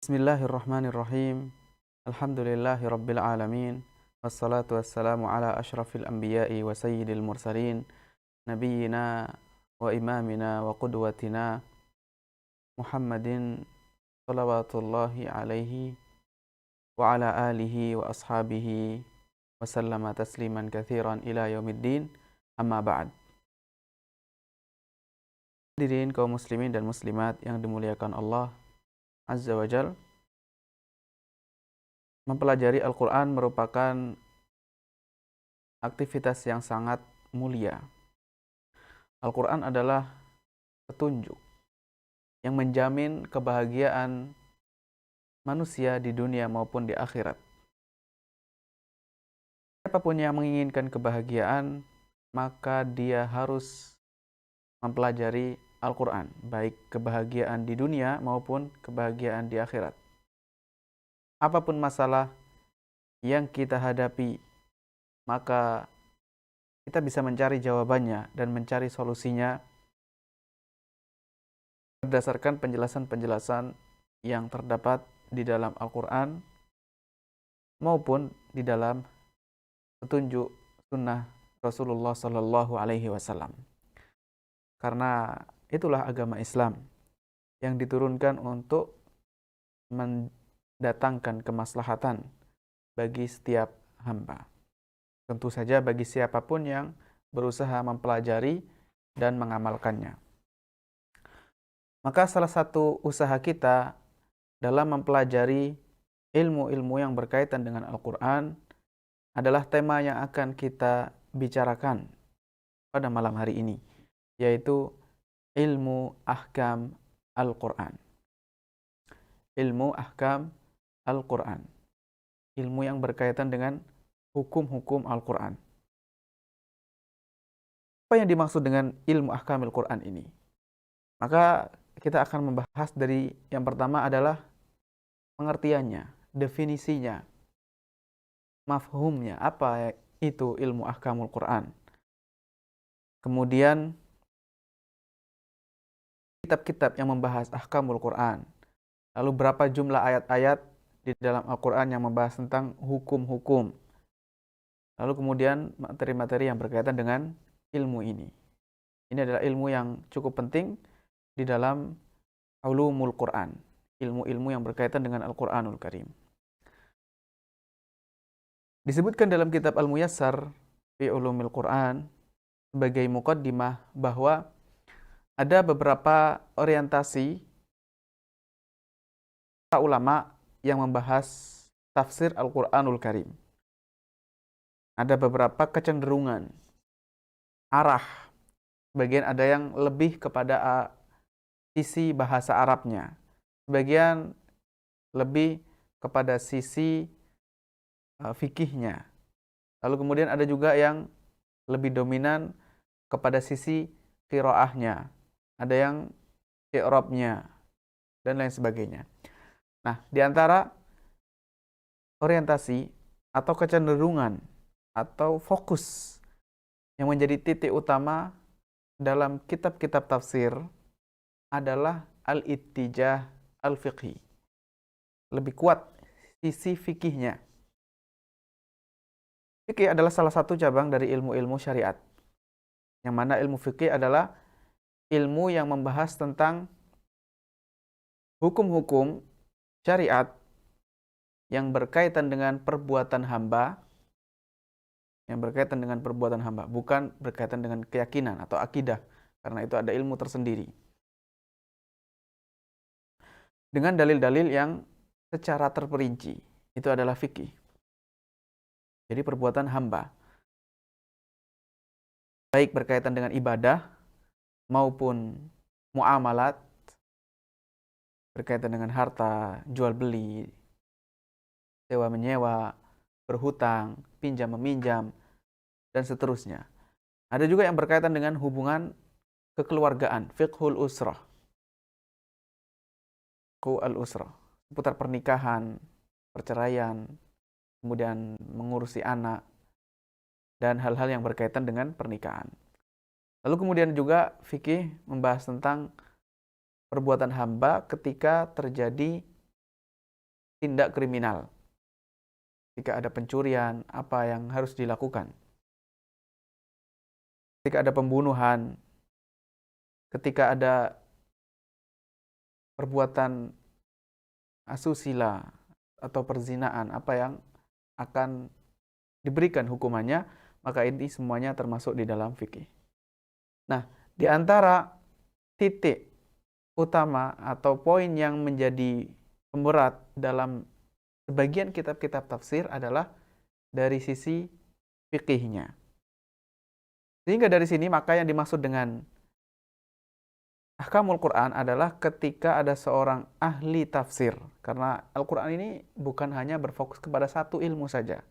Bismillahirrahmanirrahim. Alhamdulillahi rabbil alamin. Wassalatu wassalamu ala ashrafil anbiya'i wa sayyidil mursalin. Nabiyyina wa imamina wa qudwatina Muhammadin salawatullahi alaihi wa ala alihi wa ashabihi wa sallama tasliman kathiran ila yaumiddin. Amma ba'd. Hadirin kaum muslimin dan muslimat yang dimuliakan Allah Azza wa Jal, mempelajari Al-Quran merupakan aktivitas yang sangat mulia. Al-Quran adalah petunjuk yang menjamin kebahagiaan manusia di dunia maupun di akhirat. Siapapun yang menginginkan kebahagiaan, maka dia harus mempelajari Al-Quran, baik kebahagiaan di dunia maupun kebahagiaan di akhirat. Apapun masalah yang kita hadapi, maka kita bisa mencari jawabannya dan mencari solusinya berdasarkan penjelasan-penjelasan yang terdapat di dalam Al-Quran maupun di dalam petunjuk sunnah Rasulullah Sallallahu Alaihi Wasallam. Karena itulah agama Islam yang diturunkan untuk mendatangkan kemaslahatan bagi setiap hamba. Tentu saja bagi siapapun yang berusaha mempelajari dan mengamalkannya. Maka salah satu usaha kita dalam mempelajari ilmu-ilmu yang berkaitan dengan Al-Quran adalah tema yang akan kita bicarakan pada malam hari ini, yaitu ilmu ahkam Al-Quran. Ilmu ahkam Al-Quran. Ilmu yang berkaitan dengan hukum-hukum Al-Quran. Apa yang dimaksud dengan ilmu ahkam Al-Quran ini? Maka kita akan membahas dari yang pertama adalah pengertiannya, definisinya, mafhumnya, apa itu ilmu ahkamul Quran. Kemudian kitab-kitab yang membahas ahkamul Quran. Lalu berapa jumlah ayat-ayat di dalam Al-Quran yang membahas tentang hukum-hukum. Lalu kemudian materi-materi yang berkaitan dengan ilmu ini. Ini adalah ilmu yang cukup penting di dalam ulumul Quran. Ilmu-ilmu yang berkaitan dengan Al-Quranul Karim. Disebutkan dalam kitab Al-Muyassar fi Ulumil Quran sebagai muqaddimah bahwa ada beberapa orientasi para ulama yang membahas tafsir Al-Quranul Karim. Ada beberapa kecenderungan, arah. Sebagian ada yang lebih kepada sisi bahasa Arabnya. Sebagian lebih kepada sisi fikihnya. Lalu kemudian ada juga yang lebih dominan kepada sisi qiraahnya. Ada yang i'rabnya dan lain sebagainya. Nah, di antara orientasi atau kecenderungan atau fokus yang menjadi titik utama dalam kitab-kitab tafsir adalah al-ittijah al-fiqhi. Lebih kuat sisi fikihnya. Fikih adalah salah satu cabang dari ilmu-ilmu syariat. Yang mana ilmu fikih adalah ilmu yang membahas tentang hukum-hukum syariat yang berkaitan dengan perbuatan hamba, bukan berkaitan dengan keyakinan atau akidah, karena itu ada ilmu tersendiri. Dengan dalil-dalil yang secara terperinci, itu adalah fikih. Jadi perbuatan hamba, baik berkaitan dengan ibadah maupun muamalat, berkaitan dengan harta, jual beli, sewa menyewa, berhutang, pinjam meminjam, dan seterusnya. Ada juga yang berkaitan dengan hubungan kekeluargaan, fiqhul usrah. Al-usrah, seputar pernikahan, perceraian, kemudian mengurusi anak, dan hal-hal yang berkaitan dengan pernikahan. Lalu kemudian juga fikih membahas tentang perbuatan hamba ketika terjadi tindak kriminal. Ketika ada pencurian, apa yang harus dilakukan? Ketika ada pembunuhan, ketika ada perbuatan asusila atau perzinaan, apa yang akan diberikan hukumannya, maka ini semuanya termasuk di dalam fikih. Nah, di antara titik utama atau poin yang menjadi pemberat dalam sebagian kitab-kitab tafsir adalah dari sisi fikihnya. Sehingga dari sini maka yang dimaksud dengan ahkamul Quran adalah ketika ada seorang ahli tafsir. Karena Al-Quran ini bukan hanya berfokus kepada satu ilmu saja.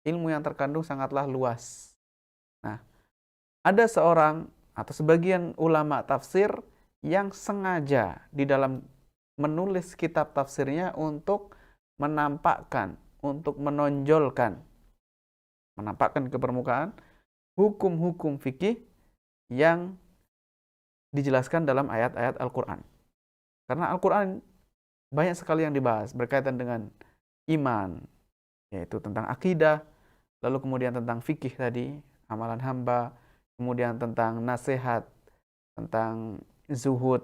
Ilmu yang terkandung sangatlah luas. Nah, ada seorang atau sebagian ulama tafsir yang sengaja di dalam menulis kitab tafsirnya untuk menampakkan, untuk menonjolkan, menampakkan ke permukaan hukum-hukum fikih yang dijelaskan dalam ayat-ayat Al-Quran. Karena Al-Quran banyak sekali yang dibahas berkaitan dengan iman, yaitu tentang akidah, lalu kemudian tentang fikih tadi, amalan hamba, kemudian tentang nasihat, tentang zuhud,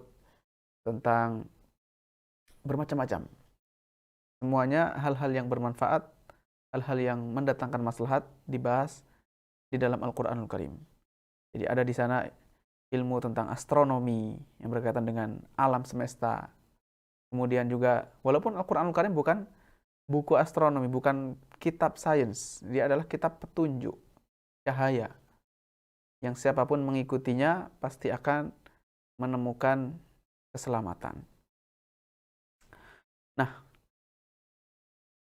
tentang bermacam-macam. Semuanya hal-hal yang bermanfaat, hal-hal yang mendatangkan maslahat dibahas di dalam Al-Quranul Karim. Jadi ada di sana ilmu tentang astronomi yang berkaitan dengan alam semesta. Kemudian juga, walaupun Al-Quranul Karim bukan buku astronomi, bukan kitab sains, dia adalah kitab petunjuk, cahaya, yang siapapun mengikutinya pasti akan menemukan keselamatan. Nah,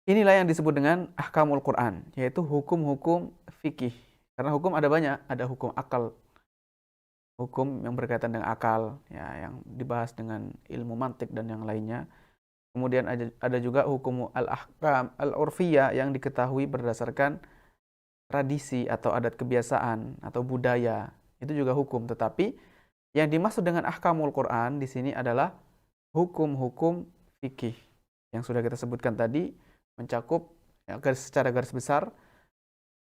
inilah yang disebut dengan ahkamul Quran, yaitu hukum-hukum fikih. Karena hukum ada banyak, ada hukum akal, hukum yang berkaitan dengan akal, ya, yang dibahas dengan ilmu mantik dan yang lainnya. Kemudian ada juga hukum al-ahkam al-urfiyah yang diketahui berdasarkan tradisi atau adat kebiasaan atau budaya. Itu juga hukum, tetapi yang dimaksud dengan ahkamul Quran di sini adalah hukum-hukum fikih yang sudah kita sebutkan tadi, mencakup ya, secara garis besar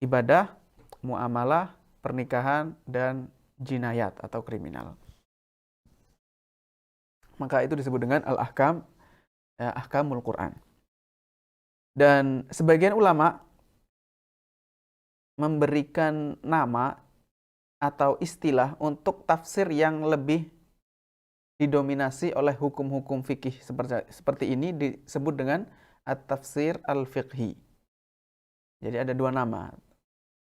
ibadah, muamalah, pernikahan, dan jinayat atau kriminal. Maka itu disebut dengan al-ahkam, ya, ahkamul Quran. Dan sebagian ulama memberikan nama atau istilah untuk tafsir yang lebih didominasi oleh hukum-hukum fikih seperti ini disebut dengan at-tafsir al-fiqhi. Jadi ada dua nama,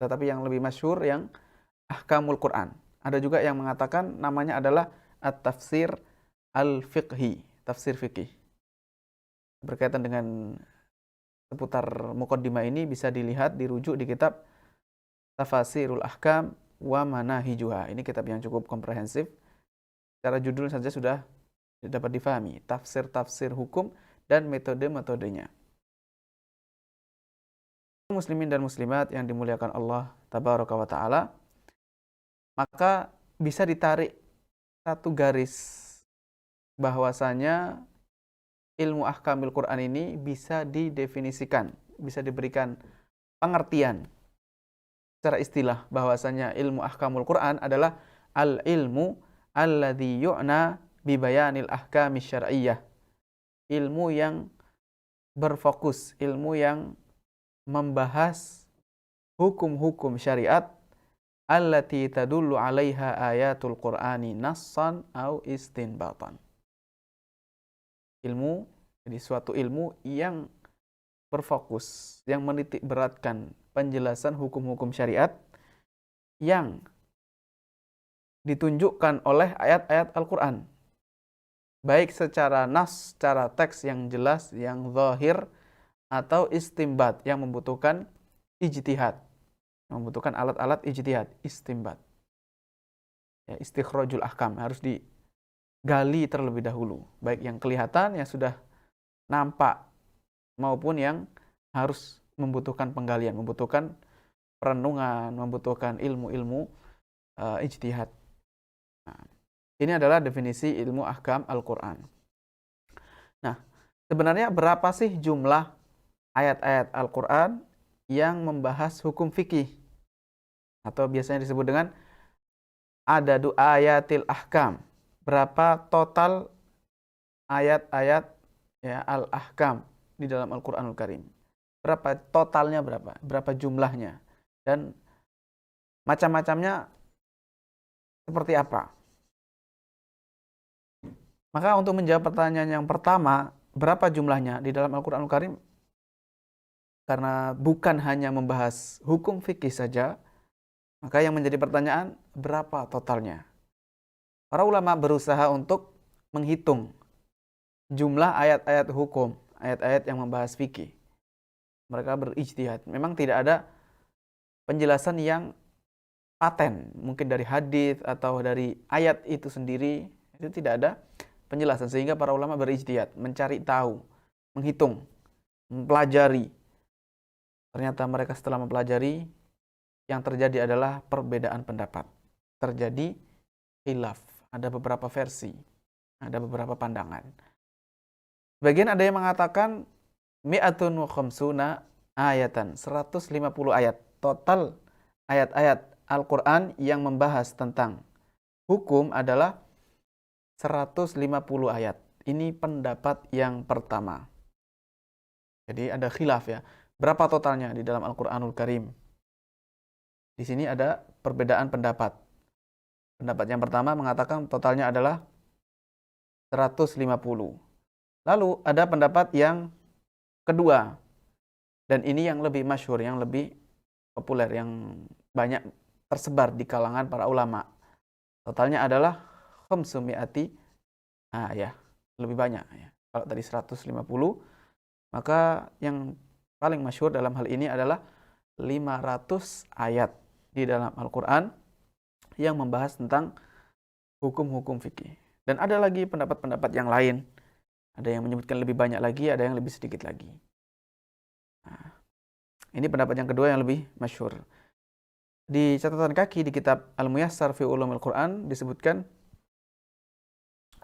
tetapi yang lebih masyhur yang ahkamul Quran. Ada juga yang mengatakan namanya adalah at-tafsir al-fiqhi, tafsir fikih. Berkaitan dengan seputar muqaddimah ini bisa dilihat, dirujuk di kitab Tafasirul Ahkam wa Manahijuha. Ini kitab yang cukup komprehensif. Secara judul saja sudah dapat difahami, tafsir-tafsir hukum dan metode-metodenya. Muslimin dan muslimat yang dimuliakan Allah Tabaraka wa Ta'ala, maka bisa ditarik satu garis bahwasanya ilmu ahkamil Quran ini bisa didefinisikan, bisa diberikan pengertian secara istilah bahwasanya ilmu ahkamul Quran adalah al-ilmu alladzi yu'na bi bayanil ahkami syar'iyyah. Ilmu yang berfokus, ilmu yang membahas hukum-hukum syariat allati tadullu 'alaiha ayatul Qur'ani nassan au istinbatan. Ilmu, jadi suatu ilmu yang berfokus, yang menitik beratkan penjelasan hukum-hukum syariat yang ditunjukkan oleh ayat-ayat Al-Quran. Baik secara nas, secara teks yang jelas, yang zahir, atau istimbat yang membutuhkan ijtihad, membutuhkan alat-alat ijtihad, istimbat. Ya, istikhrajul ahkam, harus digali terlebih dahulu, baik yang kelihatan, yang sudah nampak, maupun yang harus membutuhkan penggalian, membutuhkan perenungan, membutuhkan ilmu-ilmu ijtihad. Nah, ini adalah definisi ilmu ahkam Al-Quran. Nah, sebenarnya berapa sih jumlah ayat-ayat Al-Quran yang membahas hukum fikih? Atau biasanya disebut dengan adadu ayatil ahkam. Berapa total ayat-ayat ya al-ahkam di dalam Al-Qur'anul Karim? Berapa totalnya, berapa? Berapa jumlahnya? Dan macam-macamnya seperti apa? Maka untuk menjawab pertanyaan yang pertama, berapa jumlahnya di dalam Al-Qur'anul Karim? Karena bukan hanya membahas hukum fikih saja, maka yang menjadi pertanyaan, berapa totalnya? Para ulama berusaha untuk menghitung jumlah ayat-ayat hukum, ayat-ayat yang membahas fikih. Mereka berijtihad. Memang tidak ada penjelasan yang paten, mungkin dari hadis atau dari ayat itu sendiri, itu tidak ada penjelasan, sehingga para ulama berijtihad, mencari tahu, menghitung, mempelajari. Ternyata mereka setelah mempelajari, yang terjadi adalah perbedaan pendapat. Terjadi khilaf, ada beberapa versi, ada beberapa pandangan. Bagian ada yang mengatakan mi'atun wa khamsuna ayatan, 150 ayat. Total ayat-ayat Al-Quran yang membahas tentang hukum adalah 150 ayat. Ini pendapat yang pertama. Jadi ada khilaf ya. Berapa totalnya di dalam Al-Quranul Karim? Di sini ada perbedaan pendapat. Pendapat yang pertama mengatakan totalnya adalah 150. Lalu ada pendapat yang kedua. Dan ini yang lebih masyhur, yang lebih populer, yang banyak tersebar di kalangan para ulama. Totalnya adalah khamsumi'ati ayah, lebih banyak ya. Kalau tadi 150, maka yang paling masyhur dalam hal ini adalah 500 ayat di dalam Al-Qur'an yang membahas tentang hukum-hukum fikih. Dan ada lagi pendapat-pendapat yang lain. Ada yang menyebutkan lebih banyak lagi, ada yang lebih sedikit lagi. Nah, ini pendapat yang kedua yang lebih masyhur. Di catatan kaki di kitab Al-Muyassar fi Ulumil Quran disebutkan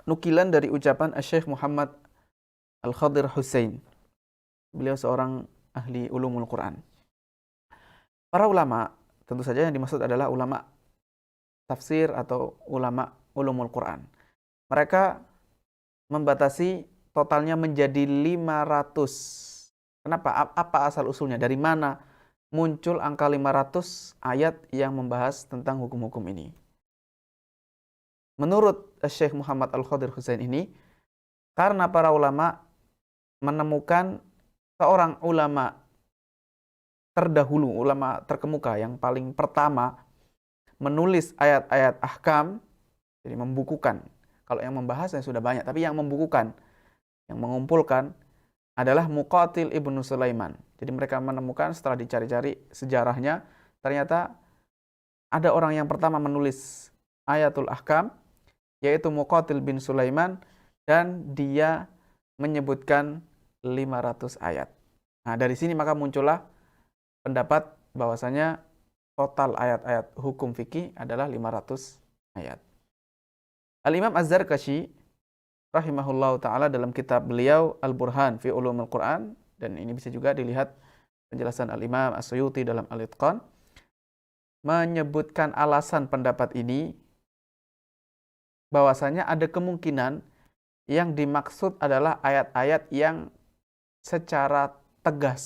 nukilan dari ucapan Syekh Muhammad Al-Khadir Hussein. Beliau seorang ahli ulumul Quran. Para ulama, tentu saja yang dimaksud adalah ulama tafsir atau ulama ulumul Quran. Mereka membatasi totalnya menjadi 500. Kenapa? Apa asal usulnya? Dari mana muncul angka 500 ayat yang membahas tentang hukum-hukum ini? Menurut Syekh Muhammad Al-Khadir Hussein ini, karena para ulama menemukan seorang ulama terdahulu, ulama terkemuka yang paling pertama menulis ayat-ayat ahkam, jadi membukukan. Kalau yang membahasnya sudah banyak, tapi yang membukukan, yang mengumpulkan adalah Muqatil ibnu Sulaiman. Jadi mereka menemukan setelah dicari-cari sejarahnya, ternyata ada orang yang pertama menulis ayatul ahkam, yaitu Muqatil bin Sulaiman, dan dia menyebutkan 500 ayat. Nah, dari sini maka muncullah pendapat bahwasanya total ayat-ayat hukum fikih adalah 500 ayat. Al-Imam Az-Zarkashi rahimahullahu ta'ala dalam kitab beliau Al-Burhan fi Ulumul Quran, dan ini bisa juga dilihat penjelasan Al-Imam As-Suyuti dalam Al-Itqan, menyebutkan alasan pendapat ini bahwasanya ada kemungkinan yang dimaksud adalah ayat-ayat yang secara tegas,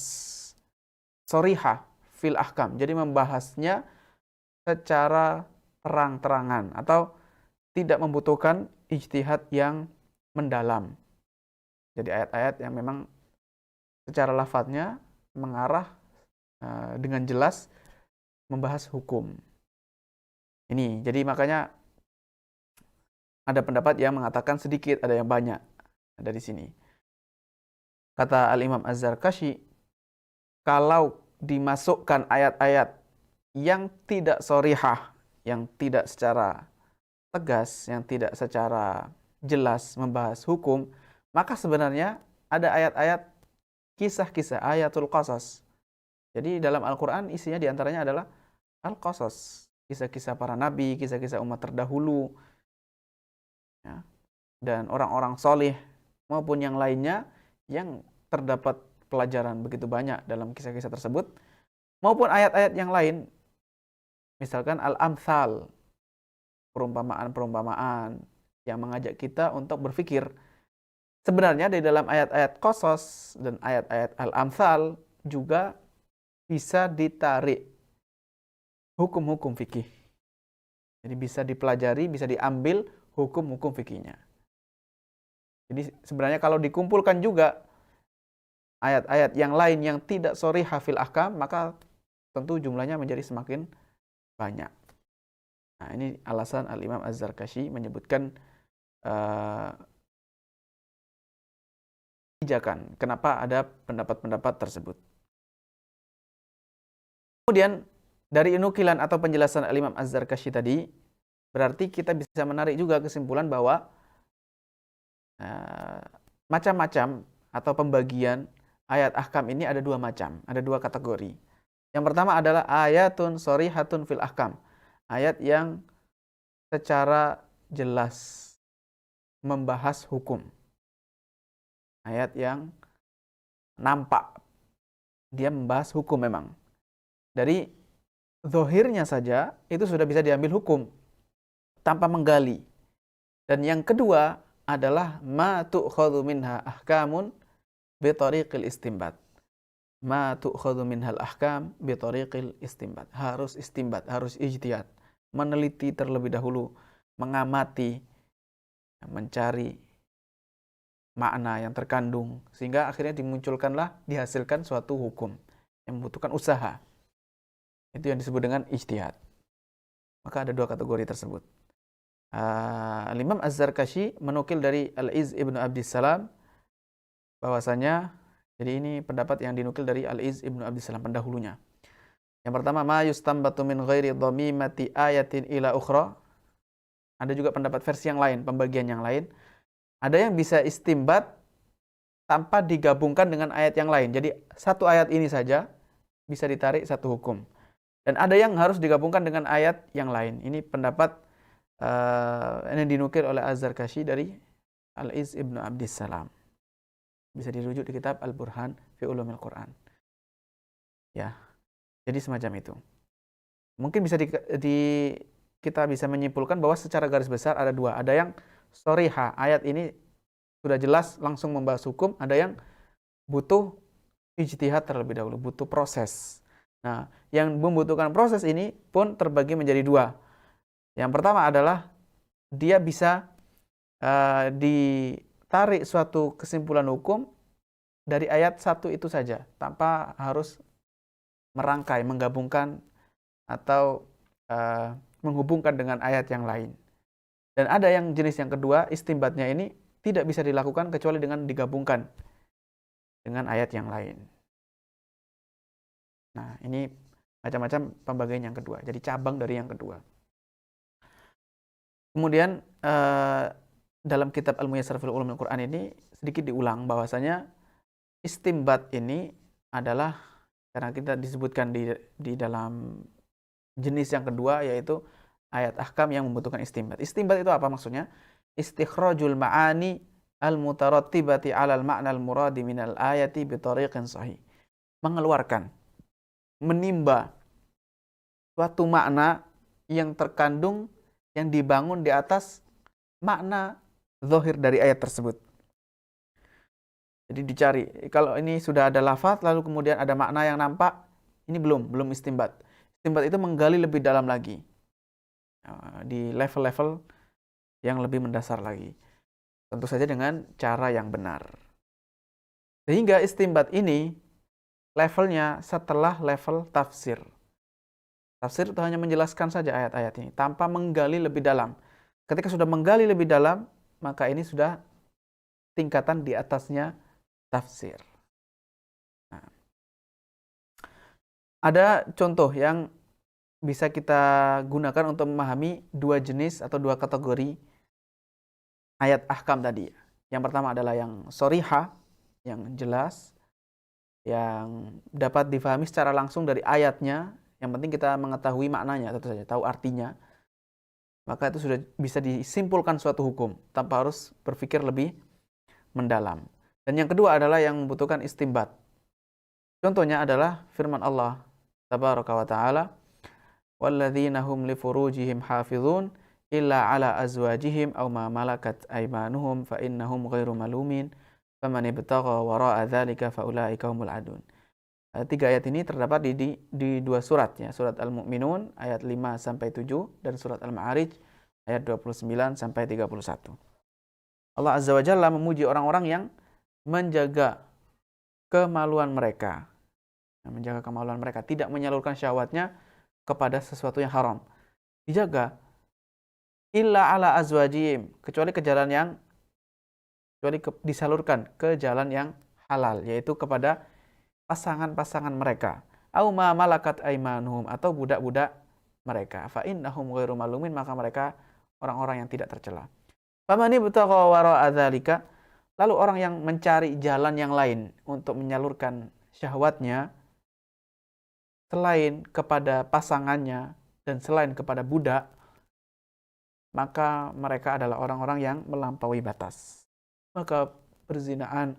sorihah fil ahkam, jadi membahasnya secara terang-terangan atau tidak membutuhkan ijtihad yang mendalam. Jadi ayat-ayat yang memang secara lafadznya mengarah dengan jelas membahas hukum. Ini, jadi makanya ada pendapat yang mengatakan sedikit, ada yang banyak. Ada di sini. Kata Al-Imam Az-Zarkashi, kalau dimasukkan ayat-ayat yang tidak sorihah, yang tidak secara tegas, yang tidak secara jelas membahas hukum, maka sebenarnya ada ayat-ayat kisah-kisah, ayatul qasas. Jadi dalam Al-Quran isinya diantaranya adalah al-qasas, kisah-kisah para nabi, kisah-kisah umat terdahulu, ya, dan orang-orang soleh maupun yang lainnya yang terdapat pelajaran begitu banyak dalam kisah-kisah tersebut, maupun ayat-ayat yang lain, misalkan al-amthal, perumpamaan-perumpamaan yang mengajak kita untuk berpikir. Sebenarnya di dalam ayat-ayat Qasas dan ayat-ayat al-amthal juga bisa ditarik hukum-hukum fikih. Jadi bisa dipelajari, bisa diambil hukum-hukum fikihnya. Jadi sebenarnya kalau dikumpulkan juga ayat-ayat yang lain yang tidak sharihah fil ahkam, maka tentu jumlahnya menjadi semakin banyak. Nah, ini alasan Al-Imam Az-Zarkashi menyebutkan pijakan kenapa ada pendapat-pendapat tersebut. Kemudian dari nukilan atau penjelasan Al-Imam Az-Zarkashi tadi, berarti kita bisa menarik juga kesimpulan bahwa macam-macam atau pembagian ayat ahkam ini ada dua macam, ada dua kategori. Yang pertama adalah ayatun sharihatun fil ahkam, ayat yang secara jelas membahas hukum, ayat yang nampak dia membahas hukum memang. Dari zahirnya saja itu sudah bisa diambil hukum tanpa menggali. Dan yang kedua adalah ma tu'khadhu minha ahkamun bi tariqil istinbat. Ma tu'khadhu minhal ahkam bi tariqil istinbat. Harus istinbat, harus ijtihad, meneliti terlebih dahulu, mengamati, mencari makna yang terkandung sehingga akhirnya dihasilkan suatu hukum yang membutuhkan usaha. Itu yang disebut dengan ijtihad. Maka ada dua kategori tersebut. Al-Imam Az-Zarkashi menukil dari Al-Izz ibnu Abdissalam bahwasanya, jadi ini pendapat yang dinukil dari Al-Izz ibnu Abdissalam pendahulunya. Yang pertama, ma yustambatu min ghairi dhamimati ayatin ila ukhra. Ada juga pendapat versi yang lain, pembagian yang lain. Ada yang bisa istimbat tanpa digabungkan dengan ayat yang lain. Jadi satu ayat ini saja bisa ditarik satu hukum. Dan ada yang harus digabungkan dengan ayat yang lain. Ini pendapat yang dinukil oleh Az-Zarkashi dari Al-Izz ibnu Abdissalam. Bisa dirujuk di kitab Al-Burhan fi Ulumil Quran. Ya, jadi semacam itu. Mungkin bisa kita bisa menyimpulkan bahwa secara garis besar ada dua. Ada yang shariha, ayat ini sudah jelas langsung membahas hukum. Ada yang butuh ijtihad terlebih dahulu, butuh proses. Nah, yang membutuhkan proses ini pun terbagi menjadi dua. Yang pertama adalah dia bisa ditarik suatu kesimpulan hukum dari ayat satu itu saja, tanpa harus merangkai, menggabungkan, atau menghubungkan dengan ayat yang lain. Dan ada yang jenis yang kedua, istimbatnya ini tidak bisa dilakukan kecuali dengan digabungkan dengan ayat yang lain. Nah, ini macam-macam pembagian yang kedua. Jadi cabang dari yang kedua. Kemudian dalam kitab Al-Muyassar fil Ulumil Quran ini sedikit diulang bahwasanya istimbat ini adalah, karena kita disebutkan di dalam jenis yang kedua, yaitu ayat ahkam yang membutuhkan istimbat. Istimbat itu apa maksudnya? Istikhrajul ma'ani al-mutarattibati 'alal ma'nal muradi minal ayati bi tariqin sahih. Mengeluarkan, menimba suatu makna yang terkandung, yang dibangun di atas makna zahir dari ayat tersebut. Jadi dicari, kalau ini sudah ada lafaz lalu kemudian ada makna yang nampak, ini belum istimbat. Istimbat itu menggali lebih dalam lagi, di level-level yang lebih mendasar lagi. Tentu saja dengan cara yang benar. Sehingga istimbat ini levelnya setelah level tafsir. Tafsir itu hanya menjelaskan saja ayat-ayat ini tanpa menggali lebih dalam. Ketika sudah menggali lebih dalam, maka ini sudah tingkatan di atasnya tafsir. Nah, ada contoh yang bisa kita gunakan untuk memahami dua jenis atau dua kategori ayat ahkam tadi. Yang pertama adalah yang shariha, yang jelas, yang dapat difahami secara langsung dari ayatnya. Yang penting kita mengetahui maknanya, tentu saja tahu artinya. Maka itu sudah bisa disimpulkan suatu hukum tanpa harus berpikir lebih mendalam. Dan yang kedua adalah yang membutuhkan istimbat. Contohnya adalah firman Allah tabaraka wa ta'ala, walladzina hum li furujihim hafizun illa ala azwajihim aw ma malakat aymanuhum fa innahum ghairu malumin faman ibtagha wara'a dzalika fa ulaika humul adun. Tiga ayat ini terdapat di dua surat ya, surat Al-Mu'minun ayat 5 sampai 7 dan surat Al-Ma'arij ayat 29 sampai 31. Allah Azza wa Jalla memuji orang-orang yang menjaga kemaluan mereka. Menjaga kemaluan mereka, tidak menyalurkan syahwatnya kepada sesuatu yang haram. Dijaga illa ala azwajihim, kecuali disalurkan ke jalan yang halal, yaitu kepada pasangan-pasangan mereka. Au ma malakat aimanuhum, atau budak-budak mereka. Fa innahum ghairu malumin, maka mereka orang-orang yang tidak tercela. Famani butagha wara'a dzalika, lalu orang yang mencari jalan yang lain untuk menyalurkan syahwatnya selain kepada pasangannya dan selain kepada budak, maka mereka adalah orang-orang yang melampaui batas. Maka perzinaan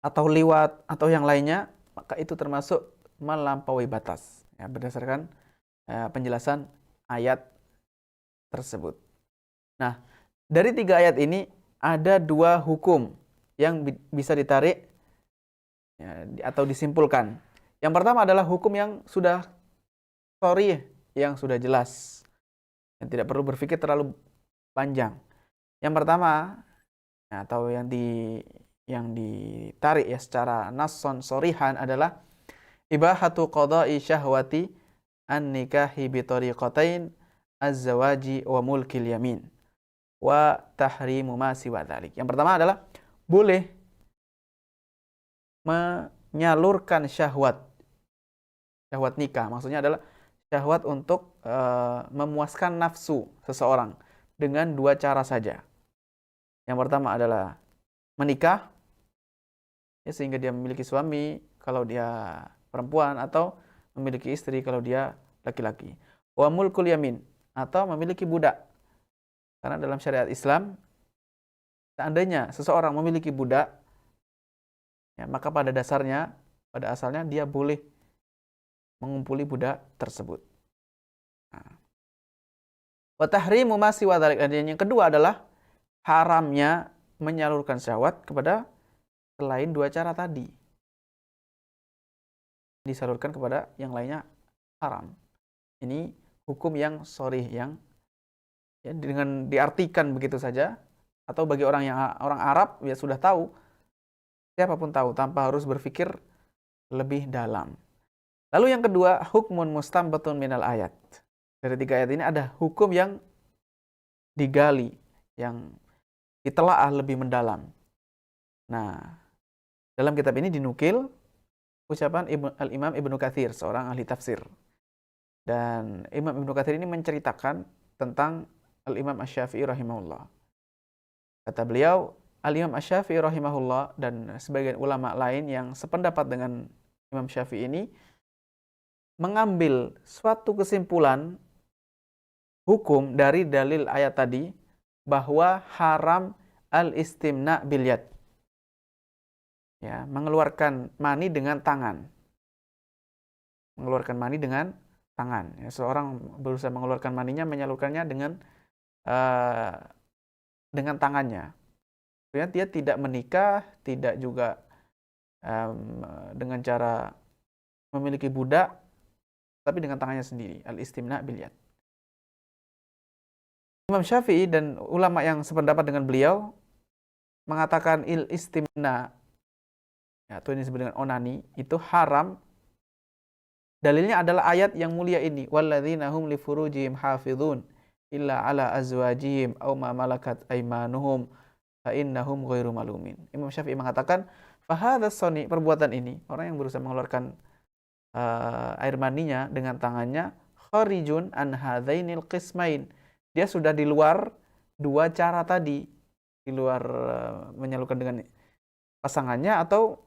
atau liwat atau yang lainnya, maka itu termasuk melampaui batas ya, berdasarkan penjelasan ayat tersebut. Nah, dari tiga ayat ini ada dua hukum yang bisa ditarik ya, atau disimpulkan. Yang pertama adalah hukum yang sudah sharih, yang sudah jelas, yang tidak perlu berpikir terlalu panjang. Yang pertama ya, atau yang ditarik ya secara nasson shorihan adalah ibahatu qada'i syahwati an-nikahi bi tariqatain az-zawaji wa mulkil yamin wa tahrimu ma siwa dzalik. Yang pertama adalah boleh menyalurkan syahwat nikah, maksudnya adalah syahwat untuk memuaskan nafsu seseorang dengan dua cara saja. Yang pertama adalah menikah ya, sehingga dia memiliki suami kalau dia perempuan, atau memiliki istri kalau dia laki-laki. Wa mulkul yamin, atau memiliki budak. Karena dalam syariat Islam, seandainya seseorang memiliki budak ya, maka pada asalnya dia boleh mengumpuli budak tersebut. Wa tahrimu ma siwa dzalik. Dan yang kedua adalah haramnya menyalurkan syahwat kepada selain dua cara tadi. Disalurkan kepada yang lainnya haram. Ini hukum yang sharih, yang ya, dengan diartikan begitu saja, atau bagi orang Arab ya sudah tahu, siapapun tahu tanpa harus berpikir lebih dalam. Lalu yang kedua, hukmun mustanbatun minal ayat. Dari tiga ayat ini ada hukum yang digali, yang ditelaah lebih mendalam. Nah, dalam kitab ini dinukil ucapan Al-Imam Ibnu Katsir, seorang ahli tafsir. Dan Imam Ibnu Katsir ini menceritakan tentang Al-Imam Asy-Syafi'i rahimahullah. Kata beliau, Al-Imam Asy-Syafi'i rahimahullah dan sebagian ulama lain yang sependapat dengan Imam Syafi'i ini mengambil suatu kesimpulan hukum dari dalil ayat tadi, bahwa haram al-istimna bil yad. Ya, mengeluarkan mani dengan tangan. Mengeluarkan mani dengan tangan. Ya, seorang berusaha mengeluarkan maninya, menyalurkannya dengan tangannya. Sebenarnya dia tidak menikah, tidak juga dengan cara memiliki budak, tapi dengan tangannya sendiri, al-istimna bil yad. Imam Syafi'i dan ulama yang sependapat dengan beliau mengatakan istimna, atau ini disebut dengan onani, itu haram. Dalilnya adalah ayat yang mulia ini, walladzina hum li furujihim hafizun illa ala azwajihim aw ma malakat aymanuhum fa innahum ghairu malumin. Imam Syafi'i mengatakan, fa hadza sani, perbuatan ini, orang yang berusaha mengeluarkan air maninya dengan tangannya, kharijun an hadzainil qismain. Dia sudah di luar dua cara tadi, di luar menyalurkan dengan pasangannya atau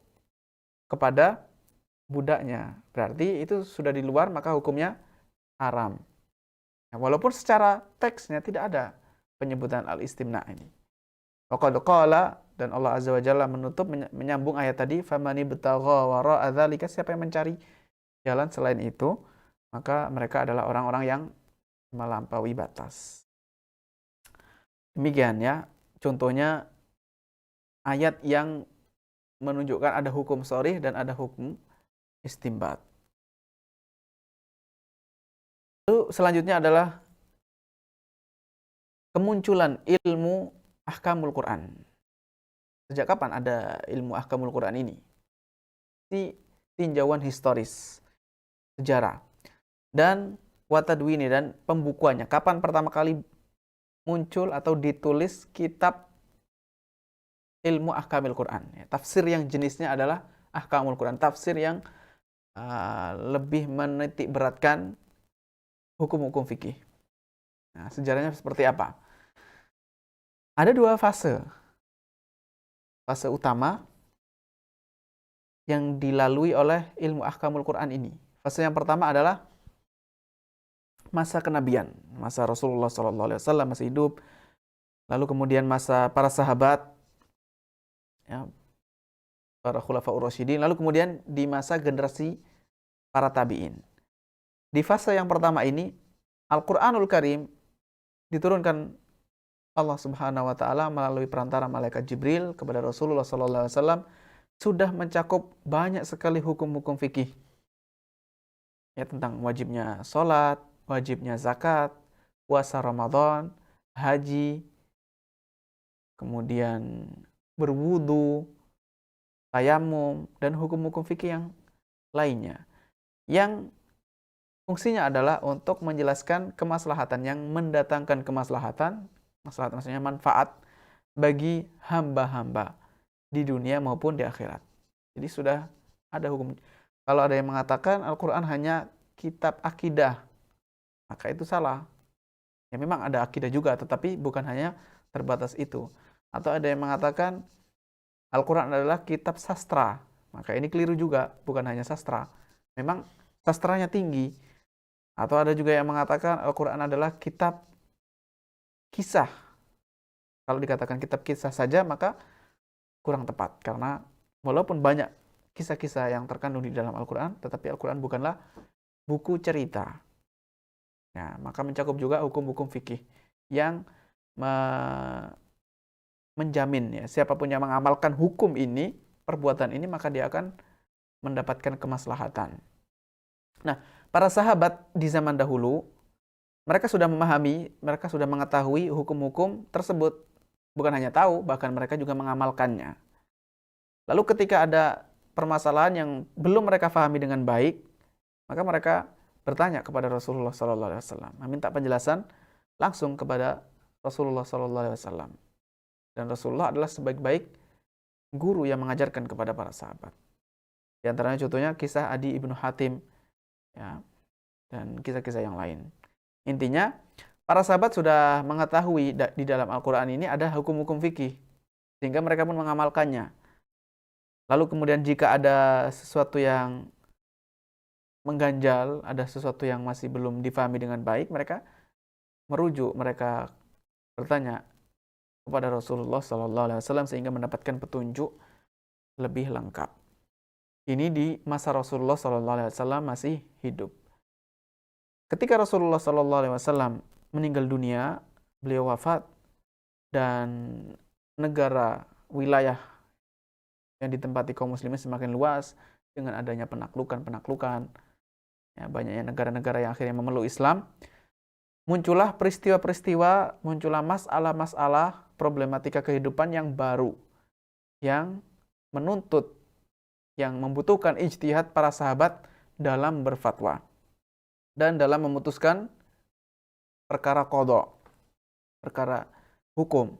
kepada budaknya. Berarti itu sudah di luar, maka hukumnya haram. Nah, walaupun secara teksnya tidak ada penyebutan al-istimna ini. Waqad qala Dan Allah Azza wa Jalla menutup menyambung ayat tadi, famani betagha wara'a dzalika, siapa yang mencari jalan selain itu, maka mereka adalah orang-orang yang melampaui batas. Demikian ya, contohnya ayat yang menunjukkan ada hukum sharih dan ada hukum istinbat. Lalu selanjutnya adalah kemunculan ilmu ahkamul Quran. Sejak kapan ada ilmu ahkamul Quran ini? Di tinjauan historis, sejarah, dan watadwini, dan pembukuannya. Kapan pertama kali muncul atau ditulis kitab ilmu ahkamul Quran? Tafsir yang jenisnya adalah ahkamul Quran. Tafsir yang lebih menitik beratkan hukum-hukum fikih. Nah, sejarahnya seperti apa? Ada dua fase. Fase utama yang dilalui oleh ilmu ahkamul Quran ini. Fase yang pertama adalah masa kenabian, masa Rasulullah SAW masih hidup, lalu kemudian masa para sahabat, ya, para khulafaur rasyidin, lalu kemudian di masa generasi para tabi'in. Di fase yang pertama ini, Al-Quranul Karim diturunkan Allah Subhanahu wa taala melalui perantara malaikat Jibril kepada Rasulullah SAW, sudah mencakup banyak sekali hukum-hukum fikih. Ya, tentang wajibnya sholat, wajibnya zakat, puasa Ramadan, haji, kemudian berwudu, tayamum, dan hukum-hukum fikih yang lainnya. Yang fungsinya adalah untuk menjelaskan kemaslahatan, yang mendatangkan kemaslahatan, maslahat maksudnya manfaat bagi hamba-hamba di dunia maupun di akhirat. Jadi sudah ada hukum. Kalau ada yang mengatakan Al-Quran hanya kitab akidah, maka itu salah. Ya memang ada akidah juga, tetapi bukan hanya terbatas itu. Atau ada yang mengatakan Al-Quran adalah kitab sastra, maka ini keliru juga, bukan hanya sastra. Memang sastranya tinggi. Atau ada juga yang mengatakan Al-Quran adalah kitab kisah. Kalau dikatakan kitab kisah saja, maka kurang tepat. Karena walaupun banyak kisah-kisah yang terkandung di dalam Al-Quran, tetapi Al-Quran bukanlah buku cerita. Ya, maka mencakup juga hukum-hukum fikih yang menjamin, ya, siapapun yang mengamalkan hukum ini, perbuatan ini, maka dia akan mendapatkan kemaslahatan. Nah, para sahabat di zaman dahulu, mereka sudah memahami, mereka sudah mengetahui hukum-hukum tersebut. Bukan hanya tahu, bahkan mereka juga mengamalkannya. Lalu ketika ada permasalahan yang belum mereka pahami dengan baik, maka mereka bertanya kepada Rasulullah SAW, meminta penjelasan langsung kepada Rasulullah SAW. Dan Rasulullah adalah sebaik-baik guru yang mengajarkan kepada para sahabat. Di antaranya contohnya kisah Adi ibnu Hatim, ya, dan kisah-kisah yang lain. Intinya, para sahabat sudah mengetahui di dalam Al-Quran ini ada hukum-hukum fikih, sehingga mereka pun mengamalkannya. Lalu kemudian jika ada sesuatu yang mengganjal, ada sesuatu yang masih belum difahami dengan baik, mereka merujuk, mereka bertanya kepada Rasulullah SAW sehingga mendapatkan petunjuk lebih lengkap. Ini di masa Rasulullah SAW masih hidup. Ketika Rasulullah SAW meninggal dunia, beliau wafat, dan negara, wilayah yang ditempati kaum muslimin semakin luas dengan adanya penaklukan, ya, banyaknya negara-negara yang akhirnya memeluk Islam, muncullah peristiwa-peristiwa, muncullah masalah-masalah, problematika kehidupan yang baru, yang menuntut, yang membutuhkan ijtihad para sahabat dalam berfatwa dan dalam memutuskan perkara qadha, perkara hukum.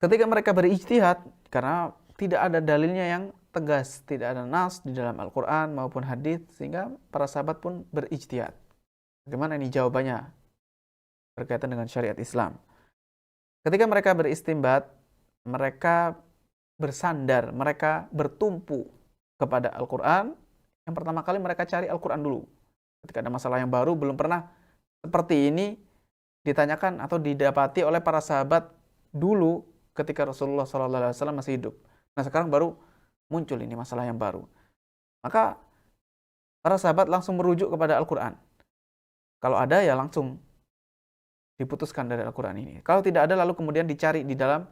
Ketika mereka berijtihad, karena tidak ada dalilnya yang tegas, tidak ada nas di dalam Al-Quran maupun hadis, sehingga para sahabat pun berijtihad. Bagaimana ini jawabannya berkaitan dengan syariat Islam? Ketika mereka beristinbat, mereka bersandar, mereka bertumpu kepada Al-Quran. Yang pertama kali mereka cari Al-Quran dulu. Ketika ada masalah yang baru, belum pernah seperti ini ditanyakan atau didapati oleh para sahabat dulu, ketika Rasulullah SAW masih hidup. Nah, sekarang baru muncul ini masalah yang baru. Maka para sahabat langsung merujuk kepada Al-Quran. Kalau ada ya langsung diputuskan dari Al-Quran ini. Kalau tidak ada lalu kemudian dicari di dalam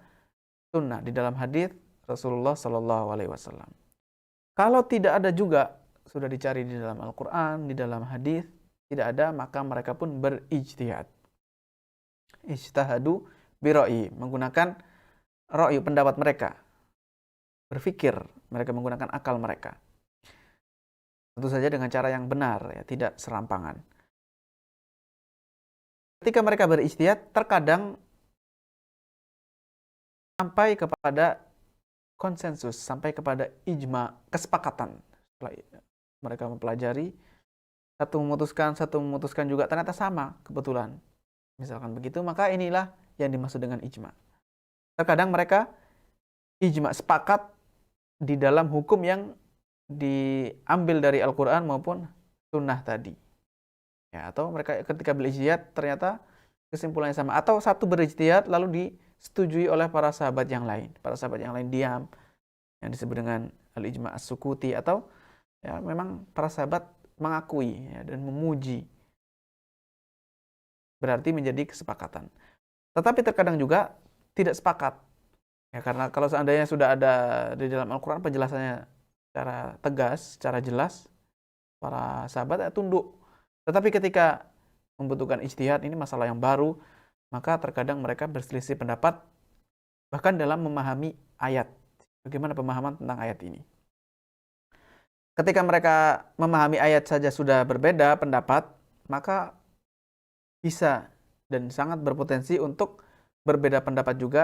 sunnah, di dalam hadis Rasulullah SAW. Kalau tidak ada juga, sudah dicari di dalam Al-Quran, di dalam hadis, tidak ada, maka mereka pun berijtihad. Ijtahadu biroi, menggunakan roi, pendapat mereka. Berpikir, mereka menggunakan akal mereka. Tentu saja dengan cara yang benar, ya, tidak serampangan. Ketika mereka berijtihad, terkadang sampai kepada konsensus, sampai kepada ijma, kesepakatan. Setelah mereka mempelajari, satu memutuskan juga, ternyata sama kebetulan. Misalkan begitu, maka inilah yang dimaksud dengan ijma. Terkadang mereka ijma, sepakat di dalam hukum yang diambil dari Al-Quran maupun sunnah tadi. Ya, atau mereka ketika berijtihad ternyata kesimpulannya sama. Atau satu berijtihad lalu disetujui oleh para sahabat yang lain. Para sahabat yang lain diam, yang disebut dengan al-ijma as-sukuti, atau ya memang para sahabat mengakui ya, dan memuji. Berarti menjadi kesepakatan. Tetapi terkadang juga tidak sepakat. Ya, karena kalau seandainya sudah ada di dalam Al-Quran penjelasannya secara tegas, secara jelas, para sahabat ya tunduk. Tetapi ketika membutuhkan ijtihad, ini masalah yang baru, maka terkadang mereka berselisih pendapat bahkan dalam memahami ayat. Bagaimana pemahaman tentang ayat ini? Ketika mereka memahami ayat saja sudah berbeda pendapat, maka bisa dan sangat berpotensi untuk berbeda pendapat juga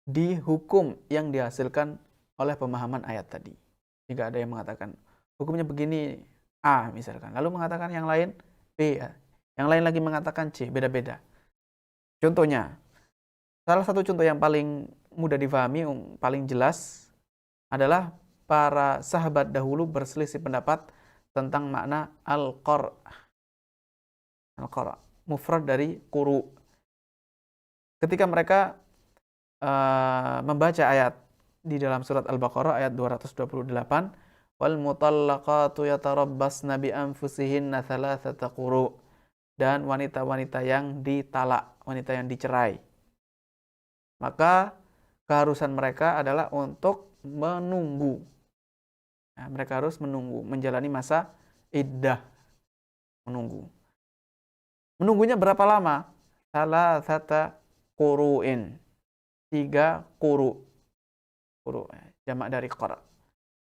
di hukum yang dihasilkan oleh pemahaman ayat tadi. Jika ada yang mengatakan hukumnya begini A misalkan, lalu mengatakan yang lain B, yang lain lagi mengatakan C, beda-beda. Contohnya, salah satu contoh yang paling mudah difahami, paling jelas adalah para sahabat dahulu berselisih pendapat tentang makna al-qar'. Al-qara', mufrad dari quru. Ketika mereka membaca ayat di dalam surat Al-Baqarah ayat 228, wal mutallaqatu yatarabbasna bi anfusihinna thalathata quru, dan wanita-wanita yang ditalak, wanita yang dicerai. Maka keharusan mereka adalah untuk menunggu. Nah, mereka harus menunggu, menjalani masa iddah, menunggu. Menunggunya berapa lama? Thalathata quru'in. 3 quru. Quru, jamak dari qara.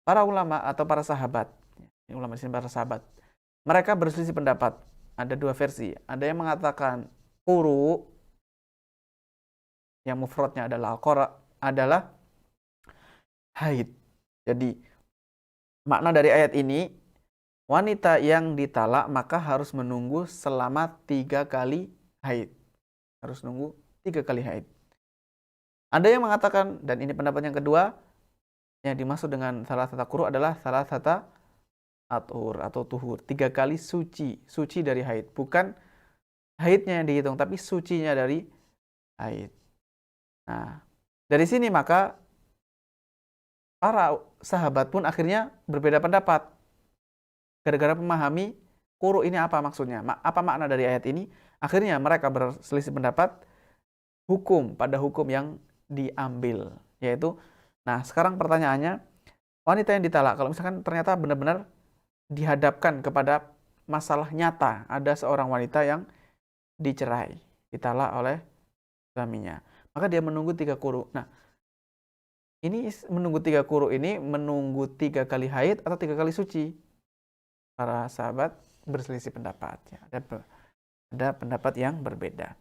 Para ulama atau para sahabat, ini ulama di sini para sahabat, mereka berselisih pendapat. Ada dua versi. Ada yang mengatakan quru, yang mufradnya adalah qara, adalah haid. Jadi makna dari ayat ini, wanita yang ditalak maka harus menunggu selama 3 kali haid. Harus nunggu 3 kali haid. Ada yang mengatakan, dan ini pendapat yang kedua, yang dimaksud dengan salah satu quru adalah salah satu atur atau tuhur. 3 kali suci. Suci dari haid. Bukan haidnya yang dihitung, tapi sucinya dari haid. Nah, dari sini maka para sahabat pun akhirnya berbeda pendapat. Gara-gara memahami quru ini apa maksudnya, apa makna dari ayat ini, akhirnya mereka berselisih pendapat pada hukum yang diambil, yaitu, nah sekarang pertanyaannya, wanita yang ditalak, kalau misalkan ternyata benar-benar dihadapkan kepada masalah nyata, ada seorang wanita yang dicerai, ditalak oleh suaminya, maka dia menunggu 3 quru. Nah, ini menunggu 3 quru ini menunggu 3 kali haid atau 3 kali suci? Para sahabat berselisih pendapat, ya. Ada pendapat yang berbeda.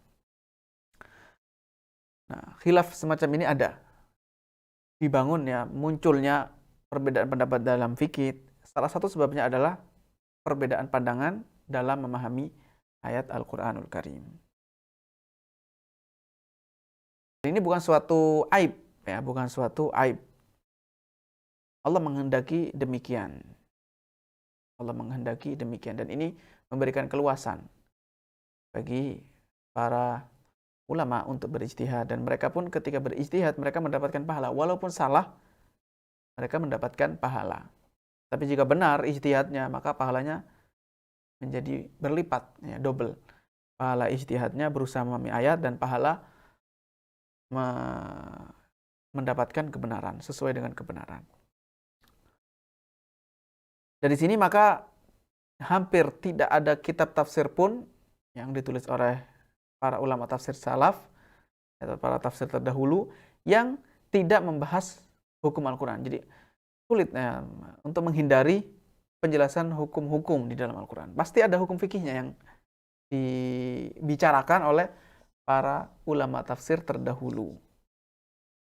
Nah, khilaf semacam ini ada. Dibangun ya, munculnya perbedaan pendapat dalam fikih. Salah satu sebabnya adalah perbedaan pandangan dalam memahami ayat Al-Quranul Karim. Ini bukan suatu aib, ya, bukan suatu aib. Allah menghendaki demikian. Allah menghendaki demikian, dan ini memberikan keluasan bagi para ulama untuk berijtihad, dan mereka pun ketika berijtihad mereka mendapatkan pahala, walaupun salah mereka mendapatkan pahala. Tapi jika benar ijtihadnya, maka pahalanya menjadi berlipat, ya, double. Pahala ijtihadnya berusaha memahami ayat, dan pahala mendapatkan kebenaran, sesuai dengan kebenaran. Dari sini maka hampir tidak ada kitab tafsir pun yang ditulis oleh para ulama tafsir salaf atau para tafsir terdahulu yang tidak membahas hukum Al-Quran. Jadi sulit untuk menghindari penjelasan hukum-hukum di dalam Al-Quran. Pasti ada hukum fikihnya yang dibicarakan oleh para ulama tafsir terdahulu.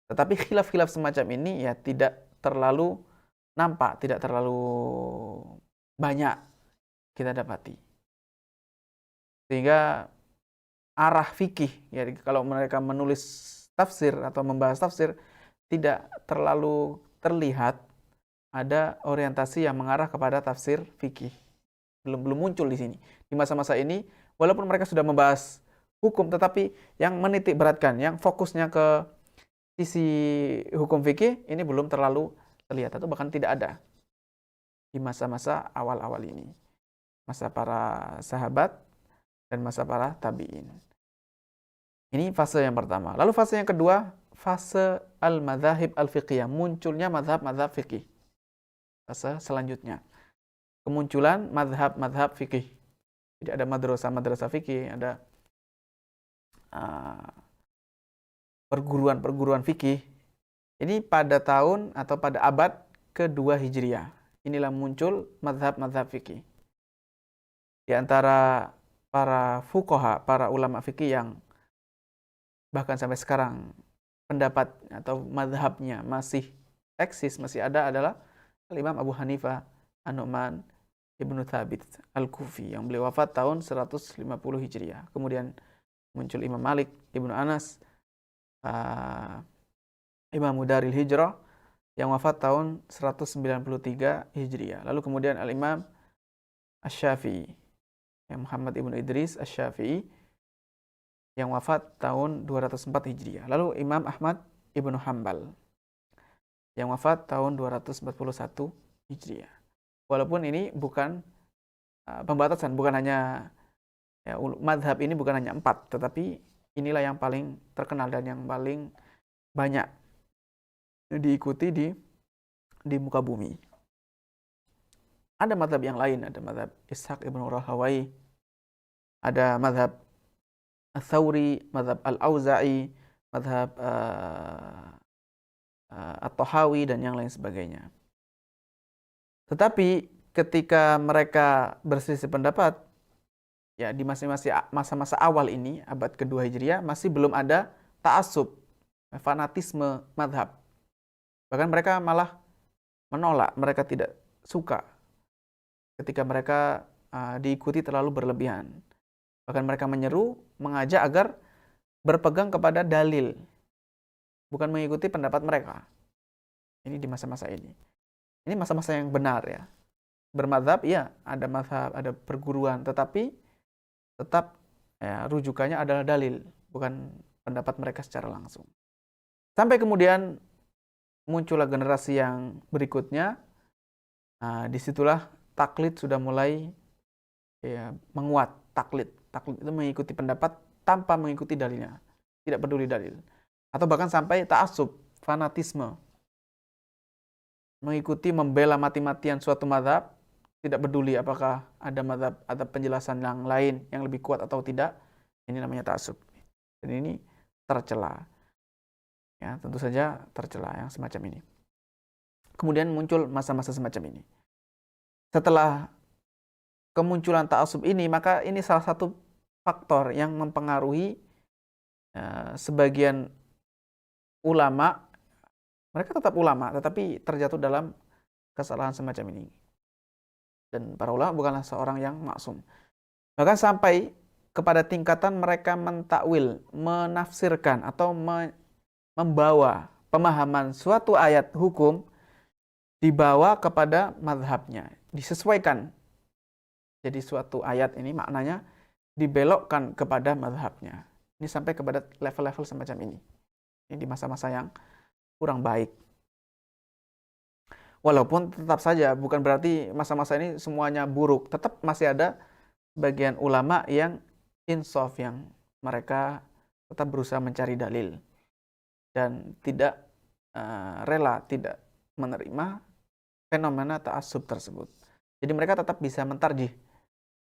Tetapi khilaf-khilaf semacam ini ya tidak terlalu nampak, tidak terlalu banyak kita dapati. Sehingga arah fikih, ya, kalau mereka menulis tafsir atau membahas tafsir, tidak terlalu terlihat ada orientasi yang mengarah kepada tafsir fikih. Belum muncul di sini. Di masa-masa ini, walaupun mereka sudah membahas hukum, tetapi yang menitik beratkan, yang fokusnya ke sisi hukum fikih, ini belum terlalu terlihat, atau bahkan tidak ada di masa-masa awal-awal ini. Masa para sahabat dan masa para tabi'in. Ini fase yang pertama. Lalu fase yang kedua, fase al-madzahib al-fiqhiyah, munculnya mazhab-mazhab fikih. Fase selanjutnya, kemunculan mazhab-mazhab fikih. Jadi ada madrasah-madrasah fikih, ada perguruan-perguruan fikih. Ini pada tahun atau pada abad kedua Hijriah. Inilah muncul mazhab-mazhab fikih. Di antara para fuqaha, para ulama fikih yang bahkan sampai sekarang pendapat atau mazhabnya masih eksis, masih ada, adalah Imam Abu Hanifah An-Nu'man Ibnu Thabit Al-Kufi yang beliau wafat tahun 150 Hijriah. Kemudian muncul Imam Malik Ibnu Anas, Imam Daril Hijrah yang wafat tahun 193 Hijriah. Lalu kemudian Al-Imam Asy-Syafi'i, yang Muhammad Ibnu Idris Asy-Syafi'i yang wafat tahun 204 Hijriah. Lalu Imam Ahmad Ibnu Hanbal yang wafat tahun 241 Hijriah. Walaupun ini bukan pembatasan, bukan hanya mazhab ini bukan hanya 4, tetapi inilah yang paling terkenal dan yang paling banyak diikuti di muka bumi. Ada mazhab yang lain, ada mazhab Ishaq Ibnu Rahawai, ada mazhab Ats-Tsauri, mazhab Al-Auza'i, mazhab At-Tahawi, dan yang lain sebagainya. Tetapi ketika mereka berselisih pendapat, ya di masa-masa awal ini, abad kedua Hijriah, masih belum ada ta'assub, fanatisme mazhab. Bahkan mereka malah menolak, mereka tidak suka ketika mereka diikuti terlalu berlebihan. Bahkan mereka menyeru, mengajak agar berpegang kepada dalil, bukan mengikuti pendapat mereka. Ini di masa-masa ini. Ini masa-masa yang benar, ya. Bermadzhab, ya, ada mazhab, ada perguruan, tetapi tetap ya, rujukannya adalah dalil, bukan pendapat mereka secara langsung. Sampai kemudian muncullah generasi yang berikutnya. Disitulah taklid sudah mulai ya, menguat. Taklid itu mengikuti pendapat tanpa mengikuti dalilnya, tidak peduli dalil, atau bahkan sampai ta'assub, fanatisme, mengikuti, membela mati-matian suatu mazhab, tidak peduli apakah ada mazhab, ada penjelasan yang lain yang lebih kuat atau tidak. Ini namanya ta'assub, dan ini tercela, ya, tentu saja tercela yang semacam ini. Kemudian muncul masa-masa semacam ini. Setelah kemunculan ta'assub ini, maka ini salah satu faktor yang mempengaruhi sebagian ulama. Mereka tetap ulama, tetapi terjatuh dalam kesalahan semacam ini. Dan para ulama bukanlah seorang yang maksum. Bahkan sampai kepada tingkatan mereka mentakwil, menafsirkan, atau membawa pemahaman suatu ayat hukum dibawa kepada mazhabnya, disesuaikan. Jadi suatu ayat ini maknanya dibelokkan kepada mazhabnya. Ini sampai kepada level-level semacam ini. Ini di masa-masa yang kurang baik. Walaupun tetap saja bukan berarti masa-masa ini semuanya buruk. Tetap masih ada bagian ulama yang insaf, yang mereka tetap berusaha mencari dalil dan tidak rela, tidak menerima fenomena ta'assub tersebut. Jadi mereka tetap bisa mentarjih,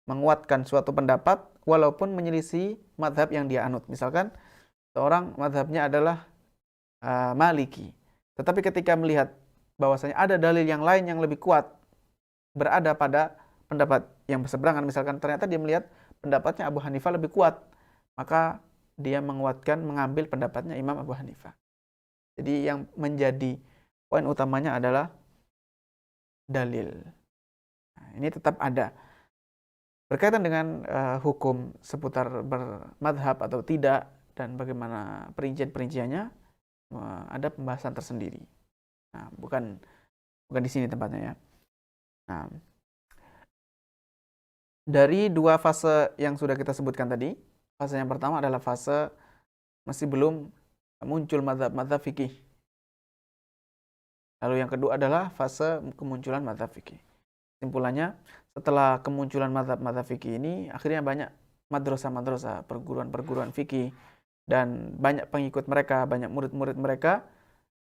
menguatkan suatu pendapat walaupun menyelisih mazhab yang dia anut. Misalkan seorang mazhabnya adalah Maliki, tetapi ketika melihat bahwasanya ada dalil yang lain yang lebih kuat berada pada pendapat yang berseberangan, misalkan ternyata dia melihat pendapatnya Abu Hanifah lebih kuat, maka dia menguatkan, mengambil pendapatnya Imam Abu Hanifah. Jadi yang menjadi poin utamanya adalah dalil. Nah, ini tetap ada. Berkaitan dengan hukum seputar bermadhab atau tidak dan bagaimana perincian-perinciannya, ada pembahasan tersendiri. Nah, bukan di sini tempatnya ya. Nah, dari dua fase yang sudah kita sebutkan tadi, fase yang pertama adalah fase masih belum muncul mazhab-mazhab fikih. Lalu yang kedua adalah fase kemunculan mazhab fikih. Kesimpulannya, setelah kemunculan mazhab-mazhab fikih ini, akhirnya banyak madrasah-madrasah, perguruan-perguruan fikih, dan banyak pengikut mereka, banyak murid-murid mereka.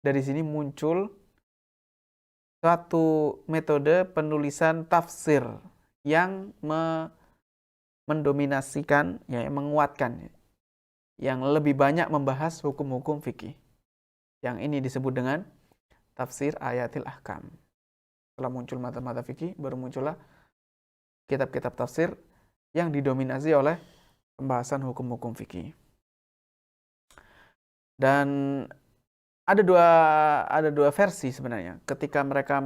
Dari sini muncul suatu metode penulisan tafsir yang mendominasikan, ya, menguatkan, yang lebih banyak membahas hukum-hukum fikih. Yang ini disebut dengan tafsir ayatil ahkam. Setelah muncul mazhab-mazhab fikih, baru muncullah kitab-kitab tafsir yang didominasi oleh pembahasan hukum-hukum fikih. Dan ada dua versi sebenarnya. Ketika mereka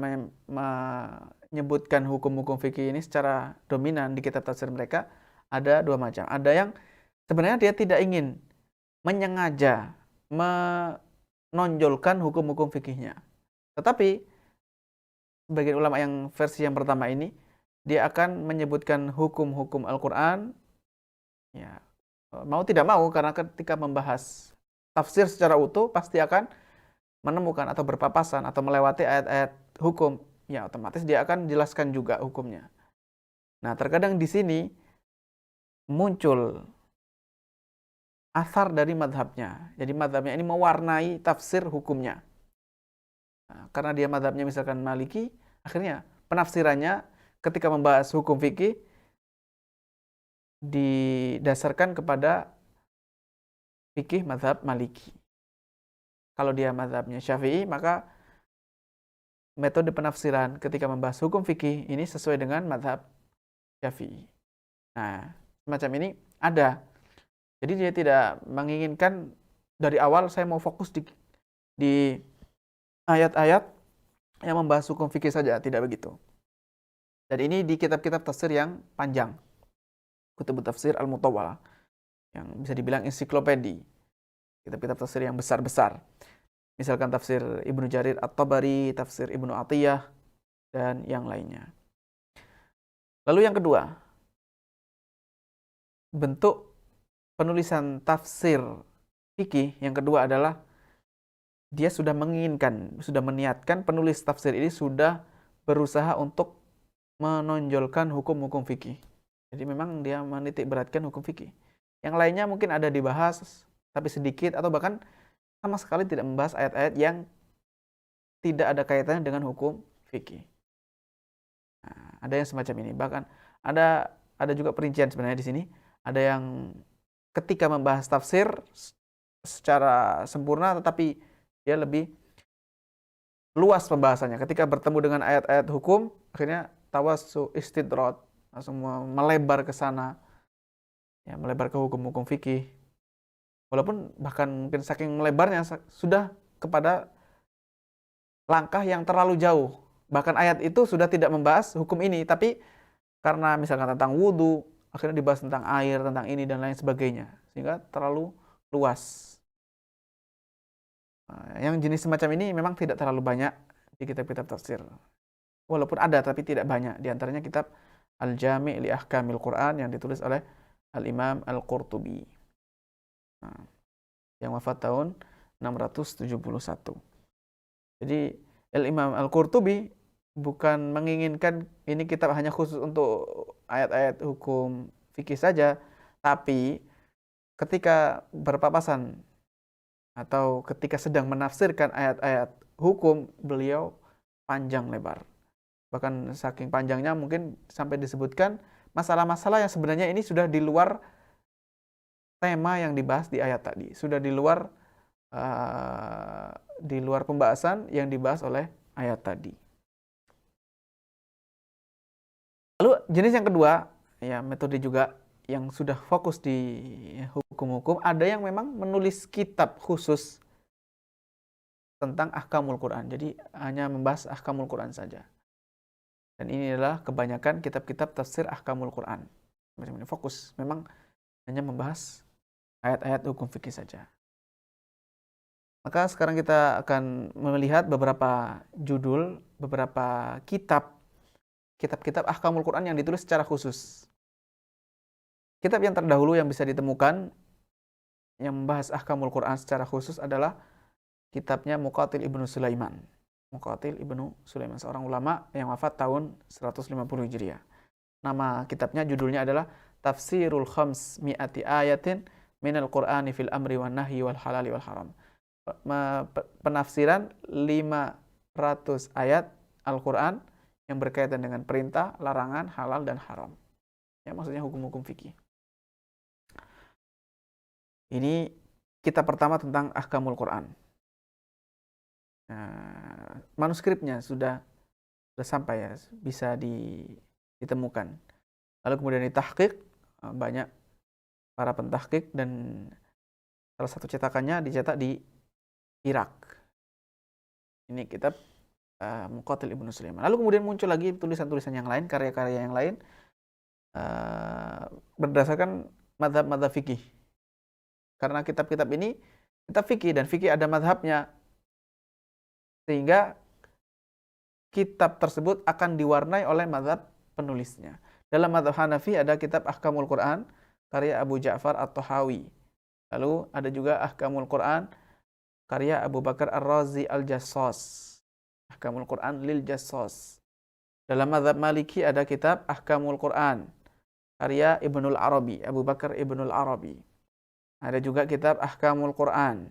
menyebutkan hukum-hukum fikih ini secara dominan di kitab tafsir mereka, ada dua macam. Ada yang sebenarnya dia tidak ingin menyengaja menonjolkan hukum-hukum fikihnya. Tetapi sebagian ulama yang versi yang pertama ini, dia akan menyebutkan hukum-hukum Al-Quran, ya, mau tidak mau, karena ketika membahas tafsir secara utuh pasti akan menemukan atau berpapasan atau melewati ayat-ayat hukum, ya otomatis dia akan jelaskan juga hukumnya. Nah, terkadang di sini muncul asar dari madhabnya. Jadi madhabnya ini mewarnai tafsir hukumnya. Nah, karena dia madhabnya misalkan Maliki, akhirnya penafsirannya ketika membahas hukum fikih didasarkan kepada fikih madhab Maliki. Kalau dia madhabnya Syafi'i, maka metode penafsiran ketika membahas hukum fikih ini sesuai dengan madhab Syafi'i. Nah, semacam ini ada. Jadi dia tidak menginginkan dari awal saya mau fokus di ayat-ayat yang membahas hukum fikih saja, tidak begitu. Dan ini di kitab-kitab tafsir yang panjang, kutub tafsir al-mutawwalah, yang bisa dibilang ensiklopedi, kitab-kitab tafsir yang besar-besar. Misalkan tafsir Ibnu Jarir At-Tabari, tafsir Ibnu Atiyah, dan yang lainnya. Lalu yang kedua, bentuk penulisan tafsir fikih yang kedua adalah dia sudah menginginkan, sudah meniatkan, penulis tafsir ini sudah berusaha untuk menonjolkan hukum-hukum fikih. Jadi memang dia menitik beratkan hukum fikih. Yang lainnya mungkin ada dibahas, tapi sedikit, atau bahkan sama sekali tidak membahas ayat-ayat yang tidak ada kaitannya dengan hukum fikih. Nah, ada yang semacam ini. Bahkan ada juga perincian sebenarnya di sini. Ada yang ketika membahas tafsir secara sempurna, tetapi dia lebih luas pembahasannya. Ketika bertemu dengan ayat-ayat hukum, akhirnya tawassu istidrad, langsung melebar ke sana, ya, melebar ke hukum-hukum fikih. Walaupun bahkan mungkin saking melebarnya sudah kepada langkah yang terlalu jauh. Bahkan ayat itu sudah tidak membahas hukum ini, tapi karena misalkan tentang wudhu, akhirnya dibahas tentang air, tentang ini dan lain sebagainya, sehingga terlalu luas. Nah, yang jenis semacam ini memang tidak terlalu banyak di kitab-kitab tafsir. Walaupun ada, tapi tidak banyak. Di antaranya kitab Al-Jami' li Ahkamil Quran yang ditulis oleh Al-Imam Al-Qurtubi. Nah, yang wafat tahun 671. Jadi Imam Al-Qurtubi bukan menginginkan ini kitab hanya khusus untuk ayat-ayat hukum fikih saja, tapi ketika berpapasan atau ketika sedang menafsirkan ayat-ayat hukum, beliau panjang lebar. Bahkan saking panjangnya mungkin sampai disebutkan masalah-masalah yang sebenarnya ini sudah di luar tema yang dibahas di ayat tadi, sudah di luar pembahasan yang dibahas oleh ayat tadi. Lalu jenis yang kedua, ya metode juga yang sudah fokus di hukum-hukum, ada yang memang menulis kitab khusus tentang ahkamul Quran. Jadi hanya membahas ahkamul Quran saja. Dan ini adalah kebanyakan kitab-kitab tafsir ahkamul Quran. Macam ini fokus, memang hanya membahas ayat-ayat hukum fikih saja. Maka sekarang kita akan melihat beberapa judul, beberapa kitab-kitab ahkamul Quran yang ditulis secara khusus. Kitab yang terdahulu yang bisa ditemukan yang membahas ahkamul Quran secara khusus adalah kitabnya Muqatil Ibnu Sulaiman. Muqatil Ibnu Sulaiman, seorang ulama yang wafat tahun 150 Hijriah. Nama kitabnya, judulnya adalah Tafsirul Khams Mi'ati Ayatin Minal Qur'ani Fil Amri Wan Nahyi Wal Halali Wal Haram. Penafsiran 500 ayat Al-Quran yang berkaitan dengan perintah, larangan, halal, dan haram. Ya, maksudnya hukum-hukum fikih. Ini kitab pertama tentang ahkamul Quran. Nah, manuskripnya sudah sampai ya, bisa ditemukan. Lalu kemudian ditahqiq, banyak para pentahqiq, dan salah satu cetakannya dicetak di Irak. Ini kitab Muqatil Ibnu Sulaiman. Lalu kemudian muncul lagi tulisan-tulisan yang lain, karya-karya yang lain berdasarkan mazhab-mazhab fikih. Karena kitab-kitab ini kitab fikih, dan fikih ada mazhabnya, sehingga kitab tersebut akan diwarnai oleh mazhab penulisnya. Dalam mazhab Hanafi ada kitab Ahkamul Quran karya Abu Ja'far At-Tahawi. Lalu ada juga Ahkamul Quran karya Abu Bakar Ar-Razi Al-Jassas. Ahkamul Quran lil Jassas. Dalam mazhab Maliki ada kitab Ahkamul Quran karya Ibnul Arabi, Abu Bakar Ibnul Arabi. Ada juga kitab Ahkamul Quran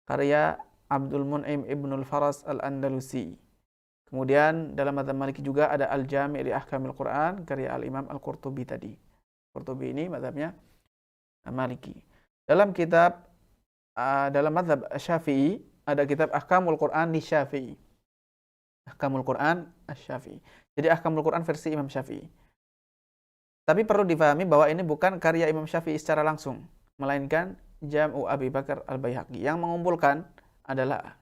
karya Abdul Mun'im Ibnul Faras Al-Andalusi. Kemudian dalam mazhab Maliki juga ada Al-Jami' li Ahkamil Quran karya Al-Imam Al-Qurtubi tadi. Qurtubi ini mazhabnya Maliki. Dalam mazhab Syafi'i ada kitab Ahkamul Quran li Syafi'i. Ahkamul Quran Asy-Syafi'i. Jadi Ahkamul Quran versi Imam Syafi'i. Tapi perlu difahami bahwa ini bukan karya Imam Syafi'i secara langsung, melainkan Jam'u Abi Bakar Al-Baihaqi. Yang mengumpulkan adalah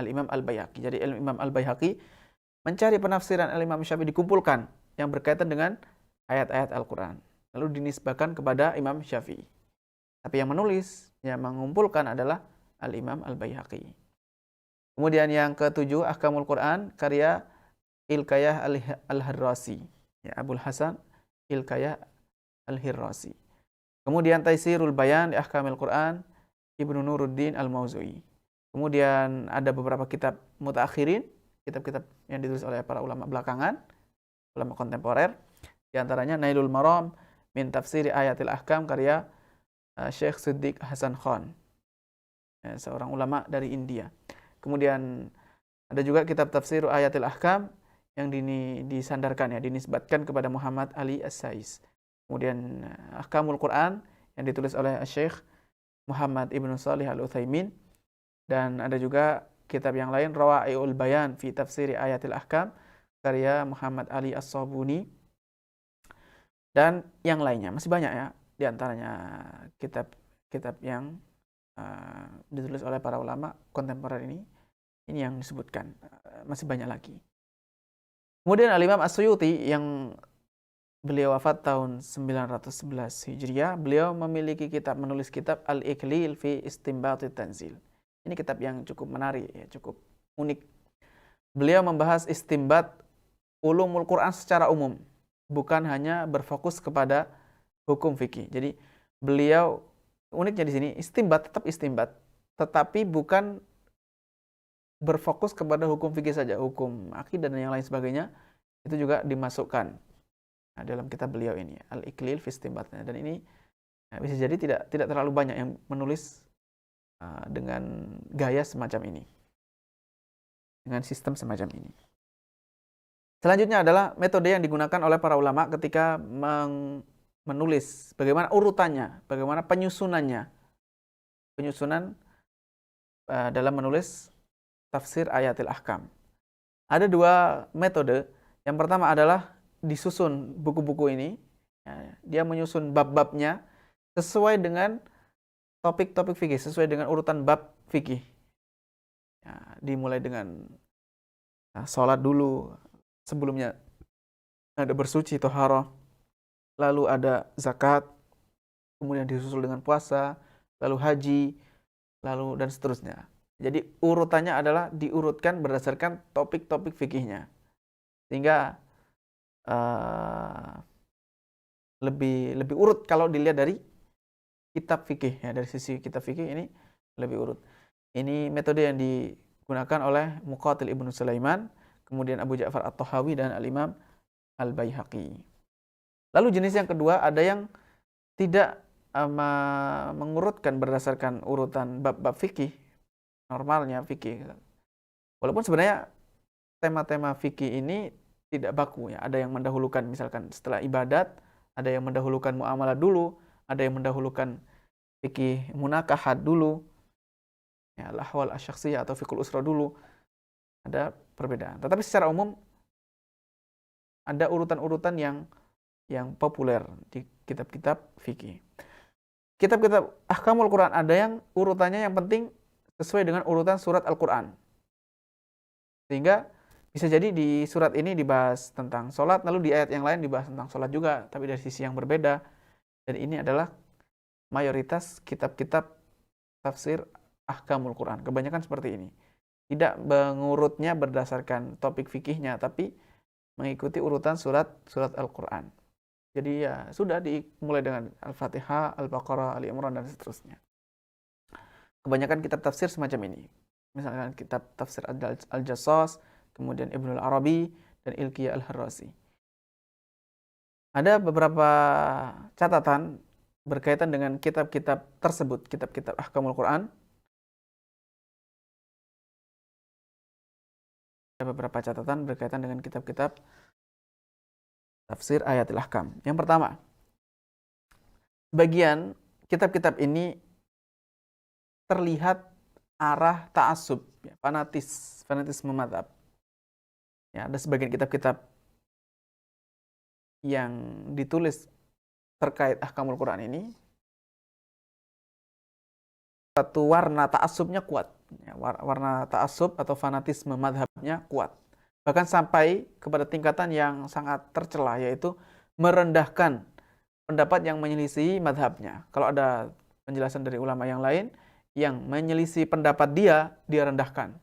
Al-Imam Al-Baihaqi. Jadi Al-Imam Al-Baihaqi mencari penafsiran Al-Imam Syafi'i, dikumpulkan yang berkaitan dengan ayat-ayat Al-Quran, lalu dinisbahkan kepada Imam Syafi'i. Tapi yang menulis, yang mengumpulkan adalah Al-Imam Al-Baihaqi. Kemudian yang ketujuh, Ahkamul Quran karya Ilkayah Al-Hirrasi. Ya, Abul Hasan Ilkayah Al-Hirrasi. Kemudian Taisirul Bayan di Ahkamil Quran Ibnu Nuruddin Al-Mauzu'i. Kemudian ada beberapa kitab mutaakhirin, kitab-kitab yang ditulis oleh para ulama belakangan, ulama kontemporer. Di antaranya Nailul Maram min Tafsiri Ayatil Ahkam karya Syekh Siddiq Hasan Khan, seorang ulama dari India. Kemudian ada juga kitab Tafsir Ayatil Ahkam yang disandarkan, ya, dinisbatkan kepada Muhammad Ali As-Sais. Kemudian Ahkamul Quran yang ditulis oleh Syekh Muhammad Ibnu Shalih Al-Utsaimin. Dan ada juga kitab yang lain, Rawai'ul Bayan fi Tafsiri Ayatil Ahkam karya Muhammad Ali As-Sabuni, dan yang lainnya. Masih banyak, ya, di antaranya kitab-kitab yang ditulis oleh para ulama kontemporer ini yang disebutkan. Masih banyak lagi. Kemudian Al-Imam As-Suyuti yang beliau wafat tahun 911 Hijriah, beliau menulis kitab Al-Iklil fi Istinbatit Tanzil. Ini kitab yang cukup menarik, ya, cukup unik. Beliau membahas istinbat ulumul Quran secara umum, bukan hanya berfokus kepada hukum fikih. Jadi beliau uniknya di sini istimbat, tetap istimbat, tetapi bukan berfokus kepada hukum fikih saja, hukum akidah dan yang lain sebagainya itu juga dimasukkan dalam kitab beliau ini, Al-Iqlil fi Istinbatnya. Dan ini bisa jadi tidak terlalu banyak yang menulis dengan gaya semacam ini, dengan sistem semacam ini. Selanjutnya adalah metode yang digunakan oleh para ulama ketika menulis, bagaimana urutannya, bagaimana penyusunan dalam menulis tafsir ayatil ahkam. Ada dua metode. Yang pertama adalah disusun buku-buku ini. Dia menyusun bab-babnya sesuai dengan topik-topik fikih, sesuai dengan urutan bab fikih. Dimulai dengan sholat dulu, sebelumnya ada bersuci, toharoh, lalu ada zakat, kemudian disusul dengan puasa, lalu haji, lalu dan seterusnya. Jadi urutannya adalah diurutkan berdasarkan topik-topik fikihnya, sehingga lebih urut kalau dilihat dari kitab fikih, ya, dari sisi kitab fikih ini lebih urut. Ini metode yang digunakan oleh Muqatil Ibnu Sulaiman, kemudian Abu Ja'far At-Tahawi dan Al-Imam Al-Baihaqi. Lalu jenis yang kedua, ada yang tidak mengurutkan berdasarkan urutan bab-bab fikih, normalnya fikih. Walaupun sebenarnya tema-tema fikih ini tidak baku, ya. Ada yang mendahulukan misalkan setelah ibadat, ada yang mendahulukan muamalah dulu, ada yang mendahulukan fikih munakahat dulu, ya, al-ahwal asy-syakhsiyah atau fikul usra dulu. Ada perbedaan. Tetapi secara umum ada urutan-urutan yang populer di kitab-kitab fikih. Kitab-kitab Ahkamul Quran ada yang urutannya yang penting sesuai dengan urutan surat Al-Quran. Sehingga bisa jadi di surat ini dibahas tentang sholat, lalu di ayat yang lain dibahas tentang sholat juga, tapi dari sisi yang berbeda. Dan ini adalah mayoritas kitab-kitab tafsir Ahkamul Quran. Kebanyakan seperti ini. Tidak mengurutnya berdasarkan topik fikihnya, tapi mengikuti urutan surat Al-Quran. Jadi ya sudah dimulai dengan Al-Fatihah, Al-Baqarah, Ali Imran, dan seterusnya. Kebanyakan kitab tafsir semacam ini. Misalkan kitab tafsir Al-Jassas, kemudian Ibnul Arabi, dan Ilqiyah Al-Harrazi. Ada beberapa catatan berkaitan dengan kitab-kitab tersebut, kitab-kitab Ahkamul Quran. Ada beberapa catatan berkaitan dengan kitab-kitab tafsir ayatil ahkam. Yang pertama, bagian kitab-kitab ini terlihat arah ta'assub, ya, fanatisme mazhab. Ya, ada sebagian kitab-kitab yang ditulis terkait Ahkamul Quran ini, satu warna ta'assubnya kuat. Ya, warna ta'assub atau fanatisme mazhabnya kuat. Bahkan sampai kepada tingkatan yang sangat tercela, yaitu merendahkan pendapat yang menyelisih mazhabnya. Kalau ada penjelasan dari ulama yang lain yang menyelisih pendapat dia rendahkan,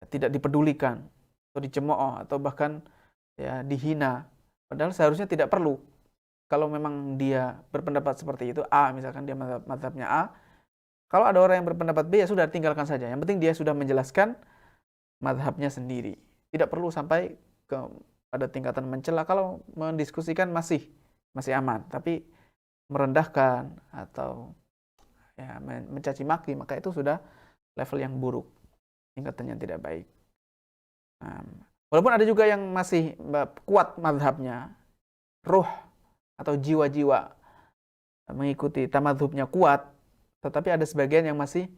tidak dipedulikan, atau dicemooh, atau bahkan ya dihina. Padahal seharusnya tidak perlu. Kalau memang dia berpendapat seperti itu, A, misalkan dia mazhabnya A, kalau ada orang yang berpendapat B, ya sudah tinggalkan saja. Yang penting dia sudah menjelaskan mazhabnya sendiri. Tidak perlu sampai pada tingkatan mencela. Kalau mendiskusikan masih aman, tapi merendahkan atau ya mencaci maki, maka itu sudah level yang buruk, tingkatan yang tidak baik. Walaupun ada juga yang masih kuat mazhabnya, ruh atau jiwa-jiwa mengikuti tamadzubnya kuat, tetapi ada sebagian yang masih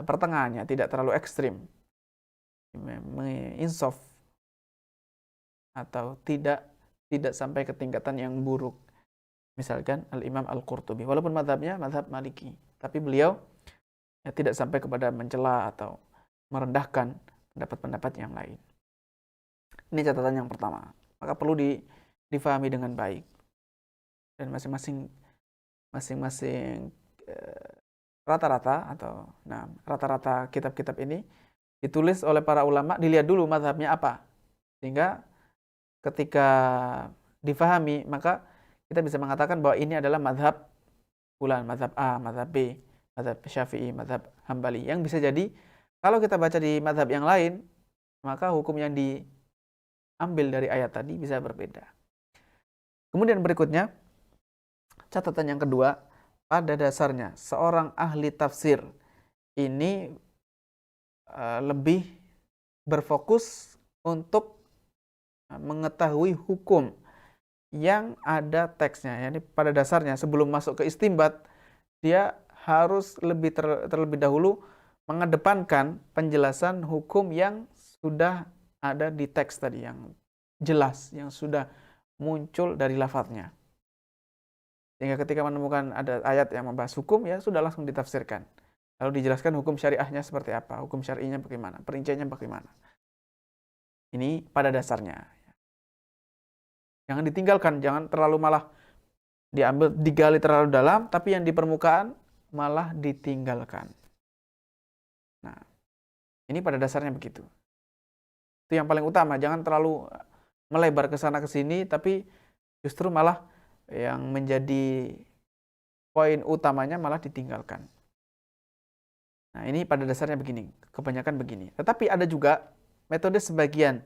pertengahannya, tidak terlalu ekstrim, insaf, atau tidak sampai ke tingkatan yang buruk. Misalkan Al-Imam Al-Qurtubi, walaupun mazhabnya mazhab Maliki, tapi beliau ya, tidak sampai kepada mencela atau merendahkan pendapat-pendapat yang lain. Ini catatan yang pertama. Maka perlu difahami dengan baik. Dan masing-masing rata-rata kitab-kitab ini ditulis oleh para ulama, dilihat dulu mazhabnya apa. Sehingga ketika difahami, maka kita bisa mengatakan bahwa ini adalah mazhab fulan, mazhab A, mazhab B, mazhab Syafi'i, mazhab Hambali. Yang bisa jadi kalau kita baca di mazhab yang lain, maka hukum yang diambil dari ayat tadi bisa berbeda. Kemudian berikutnya, catatan yang kedua, pada dasarnya seorang ahli tafsir ini lebih berfokus untuk mengetahui hukum yang ada teksnya. Yani pada dasarnya sebelum masuk ke istinbat, dia harus terlebih dahulu mengedepankan penjelasan hukum yang sudah ada di teks tadi, yang jelas, yang sudah muncul dari lafadznya. Sehingga ketika menemukan ada ayat yang membahas hukum, ya sudah langsung ditafsirkan. Lalu dijelaskan hukum syariahnya seperti apa, hukum syar'inya bagaimana, perinciannya bagaimana. Ini pada dasarnya. Jangan ditinggalkan, jangan terlalu malah diambil, digali terlalu dalam, tapi yang di permukaan malah ditinggalkan. Nah, ini pada dasarnya begitu. Itu yang paling utama, jangan terlalu melebar ke sana ke sini, tapi justru malah yang menjadi poin utamanya malah ditinggalkan. Nah, ini pada dasarnya begini, kebanyakan begini. Tetapi ada juga metode sebagian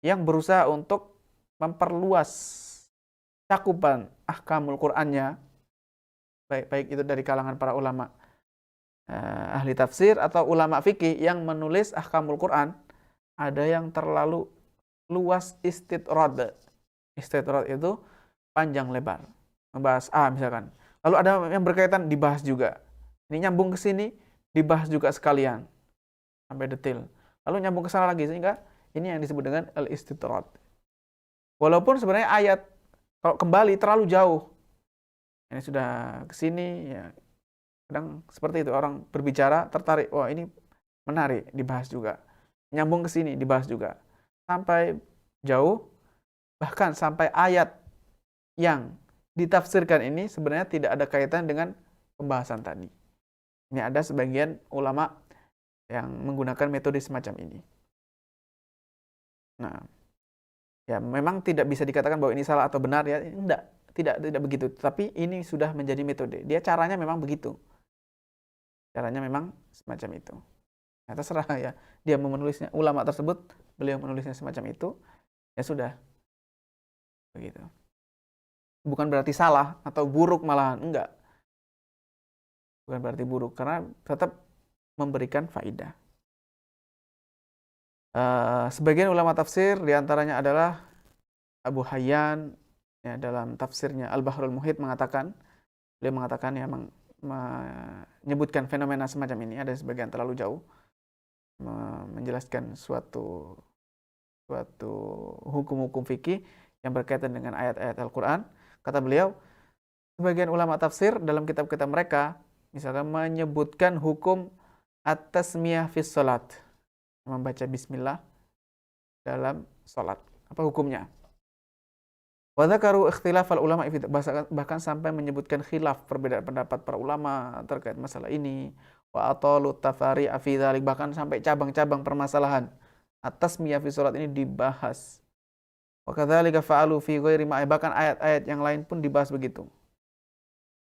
yang berusaha untuk memperluas cakupan ahkamul Qur'annya, baik itu dari kalangan para ulama ahli tafsir atau ulama fikih yang menulis ahkamul Qur'an. Ada yang terlalu luas istitrad. Istitrad itu panjang lebar, membahas A misalkan. Lalu ada yang berkaitan dibahas juga. Ini nyambung ke sini, dibahas juga sekalian sampai detail. Lalu nyambung ke sana lagi, sehingga ini yang disebut dengan al-istitrad. Walaupun sebenarnya ayat kalau kembali terlalu jauh, ini sudah ke sini, ya kadang seperti itu, orang berbicara tertarik, wah ini menarik, dibahas juga. Nyambung ke sini, dibahas juga. Sampai jauh, bahkan sampai ayat yang ditafsirkan ini sebenarnya tidak ada kaitan dengan pembahasan tadi. Ini ada sebagian ulama yang menggunakan metode semacam ini. Nah, ya memang tidak bisa dikatakan bahwa ini salah atau benar, ya enggak, tidak begitu. Tapi ini sudah menjadi metode. Dia caranya memang begitu. Caranya memang semacam itu. Nah, terserah ya, dia mau menulisnya, ulama tersebut, beliau menulisnya semacam itu, ya sudah. Begitu. Bukan berarti salah atau buruk malahan, enggak. Bukan berarti buruk, karena tetap memberikan faidah. Sebagian ulama tafsir diantaranya adalah Abu Hayyan, ya, dalam tafsirnya Al-Bahrul Muhit beliau mengatakan ya menyebutkan fenomena semacam ini, ada sebagian terlalu jauh menjelaskan suatu hukum-hukum fikih yang berkaitan dengan ayat-ayat Al-Quran. Kata beliau, sebagian ulama tafsir dalam kitab-kitab mereka misalkan menyebutkan hukum at-tasmiyah fis salat, membaca bismillah dalam salat. Apa hukumnya? Wa dzakaru ikhtilafal ulama, bahkan sampai menyebutkan khilaf, perbedaan pendapat para ulama terkait masalah ini. Wa atalu tafari'a fi dzalik, bahkan sampai cabang-cabang permasalahan at-tasmiyah fi salat ini dibahas. Wa kadzalika fa'alu fi ghairi ma, bahkan ayat-ayat yang lain pun dibahas begitu.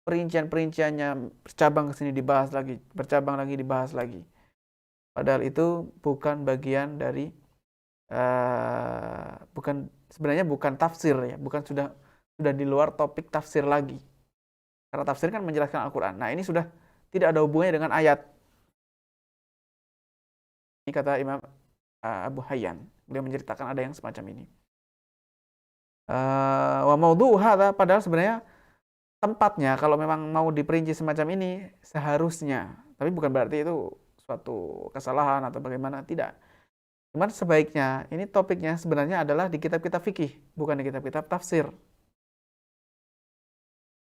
Perincian-perinciannya bercabang ke sini dibahas lagi, bercabang lagi dibahas lagi. Padahal itu bukan bagian dari sebenarnya bukan tafsir ya, bukan sudah di luar topik tafsir lagi. Karena tafsir kan menjelaskan Al-Qur'an. Nah, ini sudah tidak ada hubungannya dengan ayat. Ini kata Imam Abu Hayyan. Beliau menceritakan ada yang semacam ini. Wa maudhu hadza, padahal sebenarnya tempatnya kalau memang mau diperinci semacam ini seharusnya, tapi bukan berarti itu suatu kesalahan atau bagaimana, tidak. Cuman sebaiknya ini topiknya sebenarnya adalah di kitab-kitab fikih, bukan di kitab-kitab tafsir.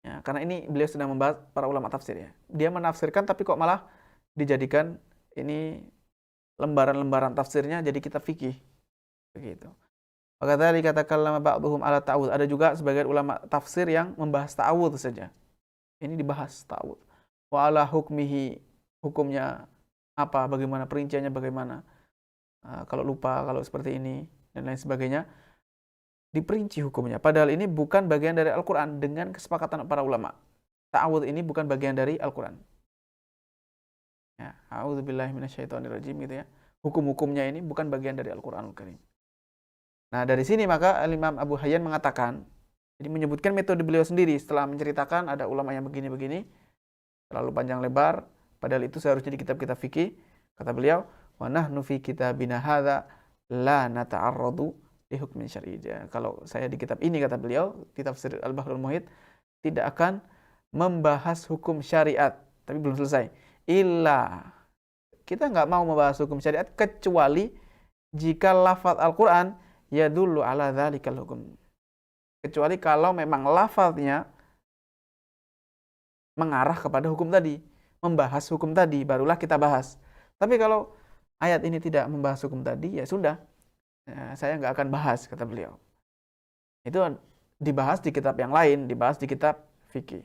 Ya, karena ini beliau sedang membahas para ulama tafsir ya. Dia menafsirkan tapi kok malah dijadikan ini lembaran-lembaran tafsirnya jadi kitab fikih. Begitu. Wakadzalika takallama ba'dhum ala ta'awudz. Ada juga sebagian ulama tafsir yang membahas ta'awudz saja. Ini dibahas ta'awudz. Wa ala hukmihi, hukumnya apa, bagaimana perinciannya, bagaimana. Kalau lupa, kalau seperti ini dan lain sebagainya, diperinci hukumnya. Padahal ini bukan bagian dari Al-Qur'an dengan kesepakatan para ulama. ta'awudz ini bukan bagian dari Al-Quran. Ya, a'udzubillahi minasyaitonirrajim gitu ya. Hukum-hukumnya ini bukan bagian dari Al-Qur'anul Karim. Nah, dari sini maka Imam Abu Hayyan mengatakan, jadi menyebutkan metode beliau sendiri setelah menceritakan ada ulama yang begini-begini, terlalu panjang lebar, padahal itu seharusnya di kitab-kitab fikih. Kata beliau, wa nahnu fi kitabina hadza la nata'arradu li hukmin syar'i. Kalau saya di kitab ini, kata beliau, kitab Tafsir Al-Bahrul Muhit, tidak akan membahas hukum syariat, tapi belum selesai. Kita nggak mau membahas hukum syariat kecuali jika lafaz Al-Quran yadullu ala dzalikal hukum. Kecuali kalau memang lafaznya mengarah kepada hukum tadi, membahas hukum tadi, barulah kita bahas. Tapi kalau ayat ini tidak membahas hukum tadi, ya sudah, saya nggak akan bahas, kata beliau. Itu dibahas di kitab yang lain, dibahas di kitab fikih.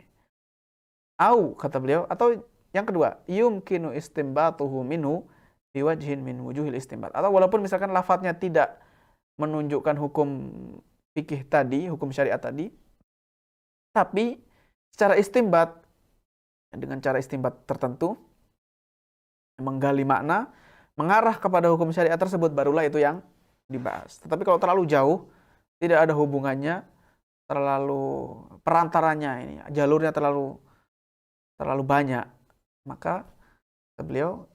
Kata beliau, atau yang kedua, yumkinu istimbatuhu minhu biwajhin min wujuhil istimbat. Atau walaupun misalkan lafadznya tidak menunjukkan hukum fikih tadi, hukum syariat tadi, tapi secara istimbat, dengan cara istimbat tertentu, menggali makna, mengarah kepada hukum syariat tersebut, barulah itu yang dibahas. Tetapi kalau terlalu jauh, tidak ada hubungannya, terlalu perantaranya ini, jalurnya terlalu banyak, maka kata beliau,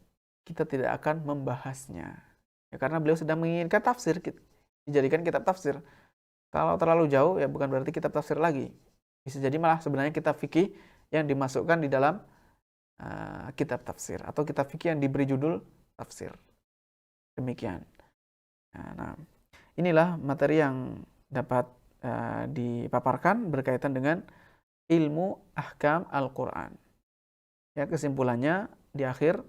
kita tidak akan membahasnya. Ya, karena beliau sedang menginginkan tafsir, dijadikan kitab tafsir. Kalau terlalu jauh, ya bukan berarti kitab tafsir lagi. Bisa jadi malah sebenarnya kitab fikih yang dimasukkan di dalam kitab tafsir. Atau kitab fikih yang diberi judul tafsir. Demikian. Nah, inilah materi yang dapat dipaparkan berkaitan dengan ilmu ahkam Al-Quran. Ya, kesimpulannya di akhir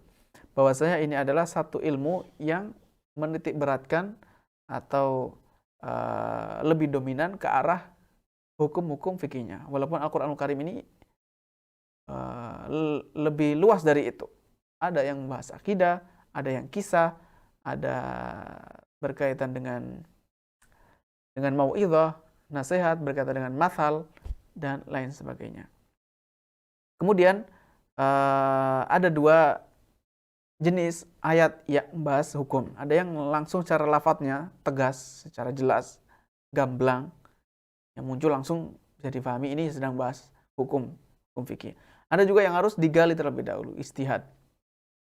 bahwasanya ini adalah satu ilmu yang menitik beratkan atau lebih dominan ke arah hukum-hukum fikihnya. Walaupun Al-Qur'anul Karim ini lebih luas dari itu. Ada yang membahas akidah, ada yang kisah, ada berkaitan dengan mau'izah, nasihat, berkaitan dengan mathal dan lain sebagainya. Kemudian ada dua jenis ayat yang membahas hukum. Ada yang langsung secara lafadznya tegas, secara jelas, gamblang, yang muncul langsung bisa difahami ini sedang bahas hukum fikih. Ada juga yang harus digali terlebih dahulu, ijtihad.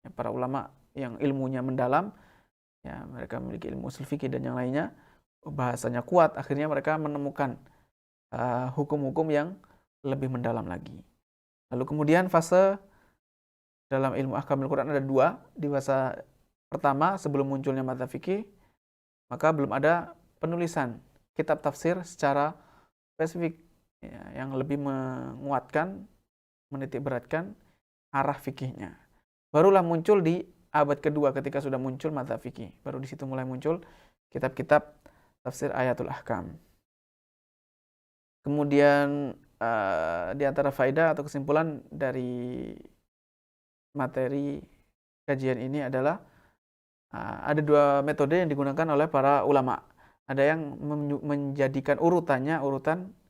Ya, para ulama yang ilmunya mendalam, ya mereka memiliki ilmu ushul fikih dan yang lainnya, bahasanya kuat, akhirnya mereka menemukan hukum-hukum yang lebih mendalam lagi. Lalu kemudian fase dalam ilmu ahkamul Quran ada dua. Di fase pertama sebelum munculnya madzhab fikih, maka belum ada penulisan kitab tafsir secara spesifik, ya, yang lebih menguatkan, menitik beratkan arah fikihnya. Barulah muncul di abad kedua ketika sudah muncul madzhab fikih. Baru di situ mulai muncul kitab-kitab tafsir ayatul ahkam. Kemudian di antara faedah atau kesimpulan dari materi kajian ini adalah ada dua metode yang digunakan oleh para ulama. Ada yang menjadikan urutan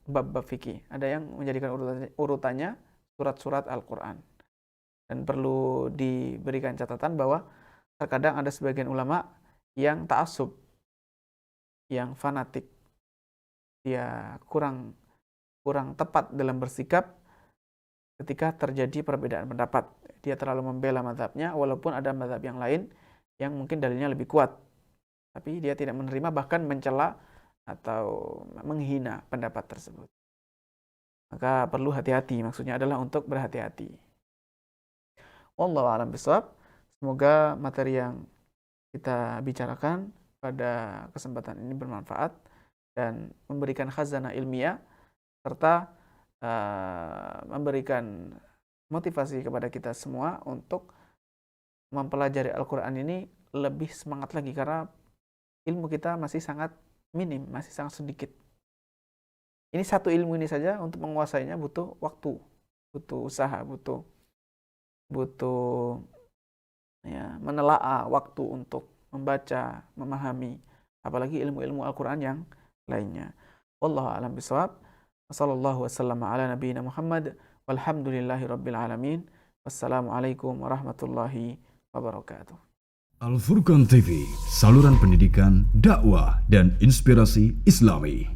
bab-bab fikih. Ada yang menjadikan urutannya surat-surat Al-Quran. Dan perlu diberikan catatan bahwa terkadang ada sebagian ulama yang ta'assub, yang fanatik. Dia kurang tepat dalam bersikap ketika terjadi perbedaan pendapat. Dia terlalu membela mazhabnya walaupun ada mazhab yang lain yang mungkin dalilnya lebih kuat. Tapi dia tidak menerima, bahkan mencela atau menghina pendapat tersebut. Maka perlu hati-hati, maksudnya adalah untuk berhati-hati. Wallahu a'lam bishawab. Semoga materi yang kita bicarakan pada kesempatan ini bermanfaat dan memberikan khazanah ilmiah serta memberikan motivasi kepada kita semua untuk mempelajari Al-Quran ini lebih semangat lagi, karena ilmu kita masih sangat minim, masih sangat sedikit. Ini satu ilmu ini saja untuk menguasainya butuh waktu, butuh usaha, butuh ya, menelaah waktu untuk membaca, memahami, apalagi ilmu-ilmu Al-Quran yang lainnya. Wallahu a'lam bishawab. Wassallallahu wasallam ala nabiyina Muhammad Walhamdulillahirabbil alamin. Wassalamualaikum warahmatullahi wabarakatuh. Al Furqan TV, saluran pendidikan, dakwah, dan inspirasi Islami.